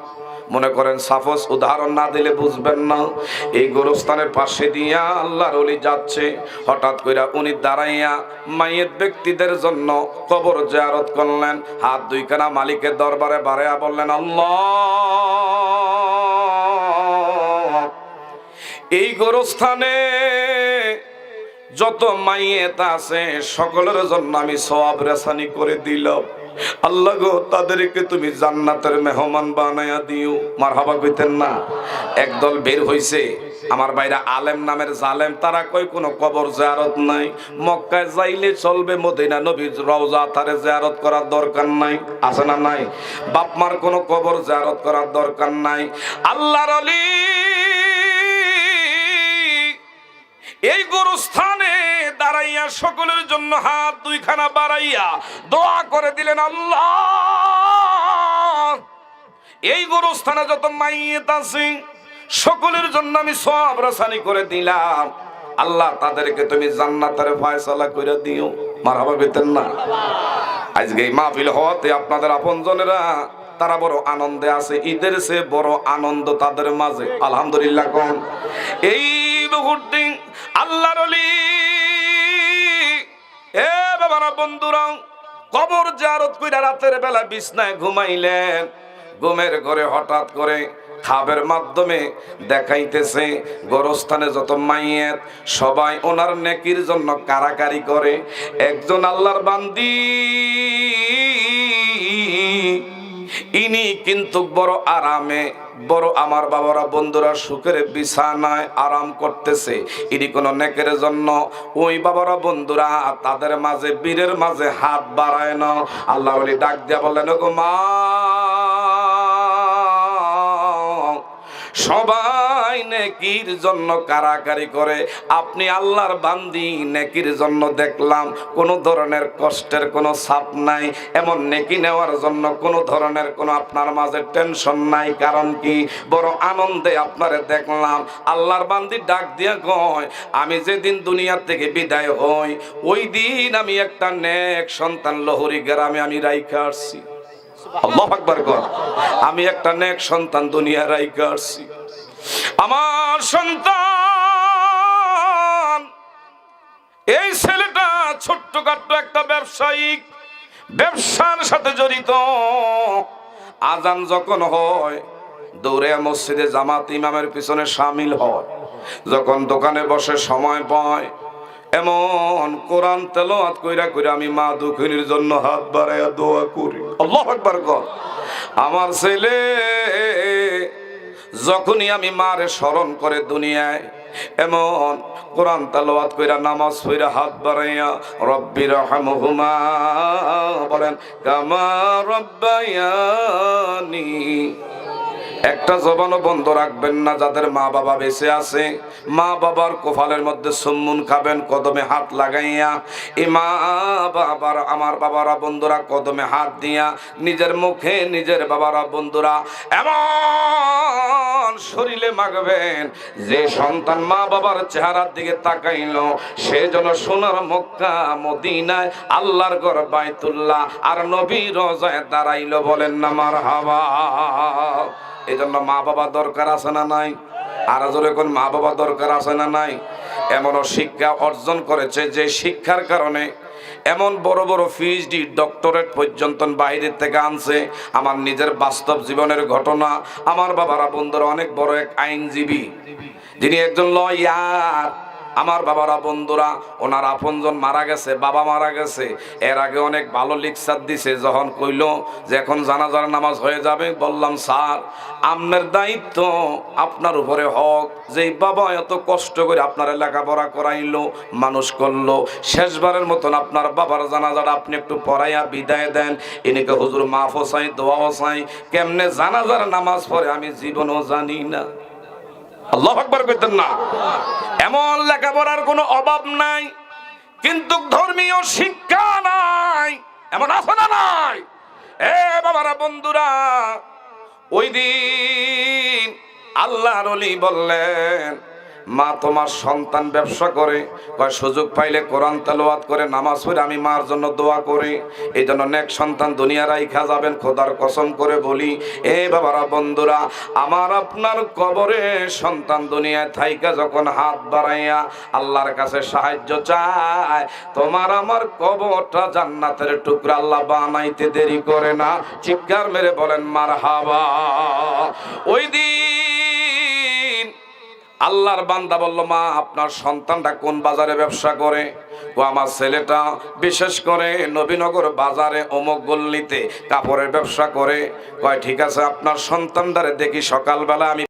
মনে করেন সাপোজ উদাহরণ না দিলে বুঝবেন না, এই গোরস্থানের পাশে দিয়া আল্লাহর ওলি যাচ্ছে, হঠাৎ করে উনি দাঁড়াইয়া মাইয়েত ব্যক্তিদের জন্য কবর জিয়ারত করলেন, হাত দুইখানা মালিকের দরবারে বাড়াইয়া বললেন, আল্লাহ এই গোরস্থানে যত মাইয়েত আছে সকলের জন্য আমি সওয়াব রেসানি করে দিলাম, আল্লাহ গো তাদেরকে তুমি জান্নাতের মেহমান বানায়া দিও। মারহাবা কইতেন না? একদল বের হইছে, আমার বাইরা আলেম নামের জালেম, তারা কই কোনো কবর জিয়ারত নাই, মক্কায় যাইলে চলবে, মদিনা নবীর রওজা তারে জিয়ারত করার দরকার নাই। আছে না নাই? বাপ মার কোনো কবর জিয়ারত করার দরকার নাই। আল্লাহর ওলি এই গোরস্থানে দাঁড়াইয়া সকলের জন্য হাত দুইখানা বাড়াইয়া দোয়া করে দিলেন, আল্লাহ এই গোরস্থানে যত মাইয়েত আছে সকলের জন্য আমি সওয়াব রেসানি করে দিলাম, আল্লাহ তাদেরকে তুমি জান্নাতের ফয়সালা করে দিও। মারহাবা কইতেন না? আজকে এই মাহফিল হওয়াতে আপনাদের আপনজনেরা তারা বড় আনন্দে আছে, ঈদের সে বড় আনন্দ তাদের মাঝে, আলহামদুলিল্লাহ কোন। এই মুহূর্তে আল্লাহর ওলি এ বাবারা বন্ধুরা কবর জিয়ারত কইরা রাতের বেলা বিছনায় ঘুমাইলেন, ঘুমের ঘরে হঠাৎ করে খাবের মাধ্যমে দেখাইতেছে গোরস্থানে যত মাইয়েত সবাই ওনার নেকির জন্য কারাকারি করে। একজন আল্লাহর বান্দি ইনি কিন্তু বড় আরামে, বড় আমার বাবারা বন্ধুরা সুখের বিছানায় আরাম করতেছে, ইনি কোন নেকের জন্য ওই বাবারা বন্ধুরা তাদের মাঝে বীরের মাঝে হাত বাড়ায় না। আল্লাহ ওলি ডাক দিয়া বললেন, ওগো মা, সবাই নেকির জন্য কারাকারি করে, আপনি আল্লাহর বান্দি নেকির জন্য দেখলাম কোনো ধরনের কষ্টের কোনো ছাপ নাই, এমন নেকি নেওয়ার জন্য কোনো ধরনের কোনো আপনার মাঝে টেনশন নাই। কারণ কি? বড় আনন্দে আপনারে দেখলাম। আল্লাহর বান্দি ডাক দিয়া কয়, আমি যেদিন দুনিয়া থেকে বিদায় হই ওই দিন আমি একটা নেক সন্তান লহরি গ্রামে আমি রাইখা আসছি। আল্লাহু আকবার কর। আমি একটা নেক সন্তান দুনিয়া রাইখা আসছি। আমার সন্তান এই ছেলেটা ছোট্টখাট্ট একটা ব্যবসায়িক, ব্যবসার সাথে জড়িত। আজান যখন হয় দৌড়ে মসজিদে জামাত ইমামের পিছনে শামিল হয়, যখন দোকানে বসে সময় পায় এমন কোরআন তেলাওয়াত কইরা কইরা আমি মা দুঃখিনীর জন্য হাত বাড়াইয়া দোয়া করি। আল্লাহু আকবার কর। আমার ছেলে যখনই আমি মারে স্মরণ করে দুনিয়ায় এমন কোরআন তেলাওয়াত কইরা নামাজ পড়া হাত বাড়াইয়া রব্বির রহমহুমা বলেন কামা রব্বায়ানি, একটা জবানও বন্ধ রাখবেন না। যাদের মা বাবা বেঁচে আছে মা বাবার কোফালের মধ্যে চুম্বন খাবেন কদমে হাত লাগাইয়া। এই মা বাবার আমার বাবারা বন্ধুরা কদমে হাত দিয়া নিজের মুখে নিজের বাবারা বন্ধুরা এমন শরীরে মাগবেন যে সন্তান মা বাবার চেহারার দিকে তাকাইল সে যেন সোনার মক্কা মদিনায় আল্লাহর ঘর বাইতুল্লাহ আর নবী রোজায় দাঁড়াইল। বলেন না মারহাবা। এই জন্য মা বাবা দরকার আছে না নাই? আর জোরে কোন মা বাবা দরকার আছে না নাই? এমনও শিক্ষা অর্জন করেছে যে শিক্ষার কারণে এমন বড় বড় পিএইচডি ডক্টরেট পর্যন্ত বাইরের থেকে আনছে। আমার নিজের বাস্তব জীবনের ঘটনা। আমার বাবারা বন্ধুরা অনেক বড় এক আইনজীবী, যিনি একজন লয়ার। আমার বাবারা বন্ধুরা ওনার আপনজন মারা গেছে, বাবা মারা গেছে, এর আগে অনেক ভালো লেকচার দিছে। যখন কইল যে এখন জানাজার নামাজ হয়ে যাবে, বললাম স্যার আপনার দায়িত্ব আপনার উপরে হক, যে বাবা এত কষ্ট করে আপনার লেখাপড়া করাইলো মানুষ করলো, শেষবারের মতন আপনার বাবার জানাজাটা আপনি একটু পড়াইয়া বিদায় দেন। এনেকে হুজুর মাফও চাই দোয়াও চাই, কেমনে জানাজার নামাজ পড়ে আমি জীবনও জানি না। আল্লাহু আকবার কইতেন না? এমন লেখাপড়ার কোনো অভাব নাই, কিন্তু ধর্মীয় শিক্ষা নাই, এমন আছে না নাই? এ বাবারা, বন্ধুরা, ওই দিন আল্লাহর ওলি বললেন, মা তোমার সন্তান ব্যবসা করে, কয় সুযোগ পাইলে কোরআন তেলাওয়াত করে নামাজ পড়ে আমি মার জন্য দোয়া করি, এই জন্য নেক সন্তান দুনিয়া রাইখা যাবেন, খোদার কসম করে বলি। এ বাবারা, বন্ধুরা, আমার আপনার কবরে সন্তান দুনিয়ায় থাইকা যখন হাত বাড়াইয়া আল্লাহর কাছে সাহায্য চায়, তোমার আমার কবরটা জান্নাতের টুকরা আল্লাহ বানাইতে দেরি করে না। চিৎকার মেরে বলেন মারহাবা। ওই দিন আল্লাহর বান্দা বলল, মা আপনার সন্তানটা কোন বাজারে ব্যবসা করে? ও আমার ছেলেটা বিশেষ করে নবীনগর বাজারে অমুক গল্লিতে কাপড়ের ব্যবসা করে। কয় ঠিক আছে, আপনার সন্তানটারে দেখি সকালবেলা আমি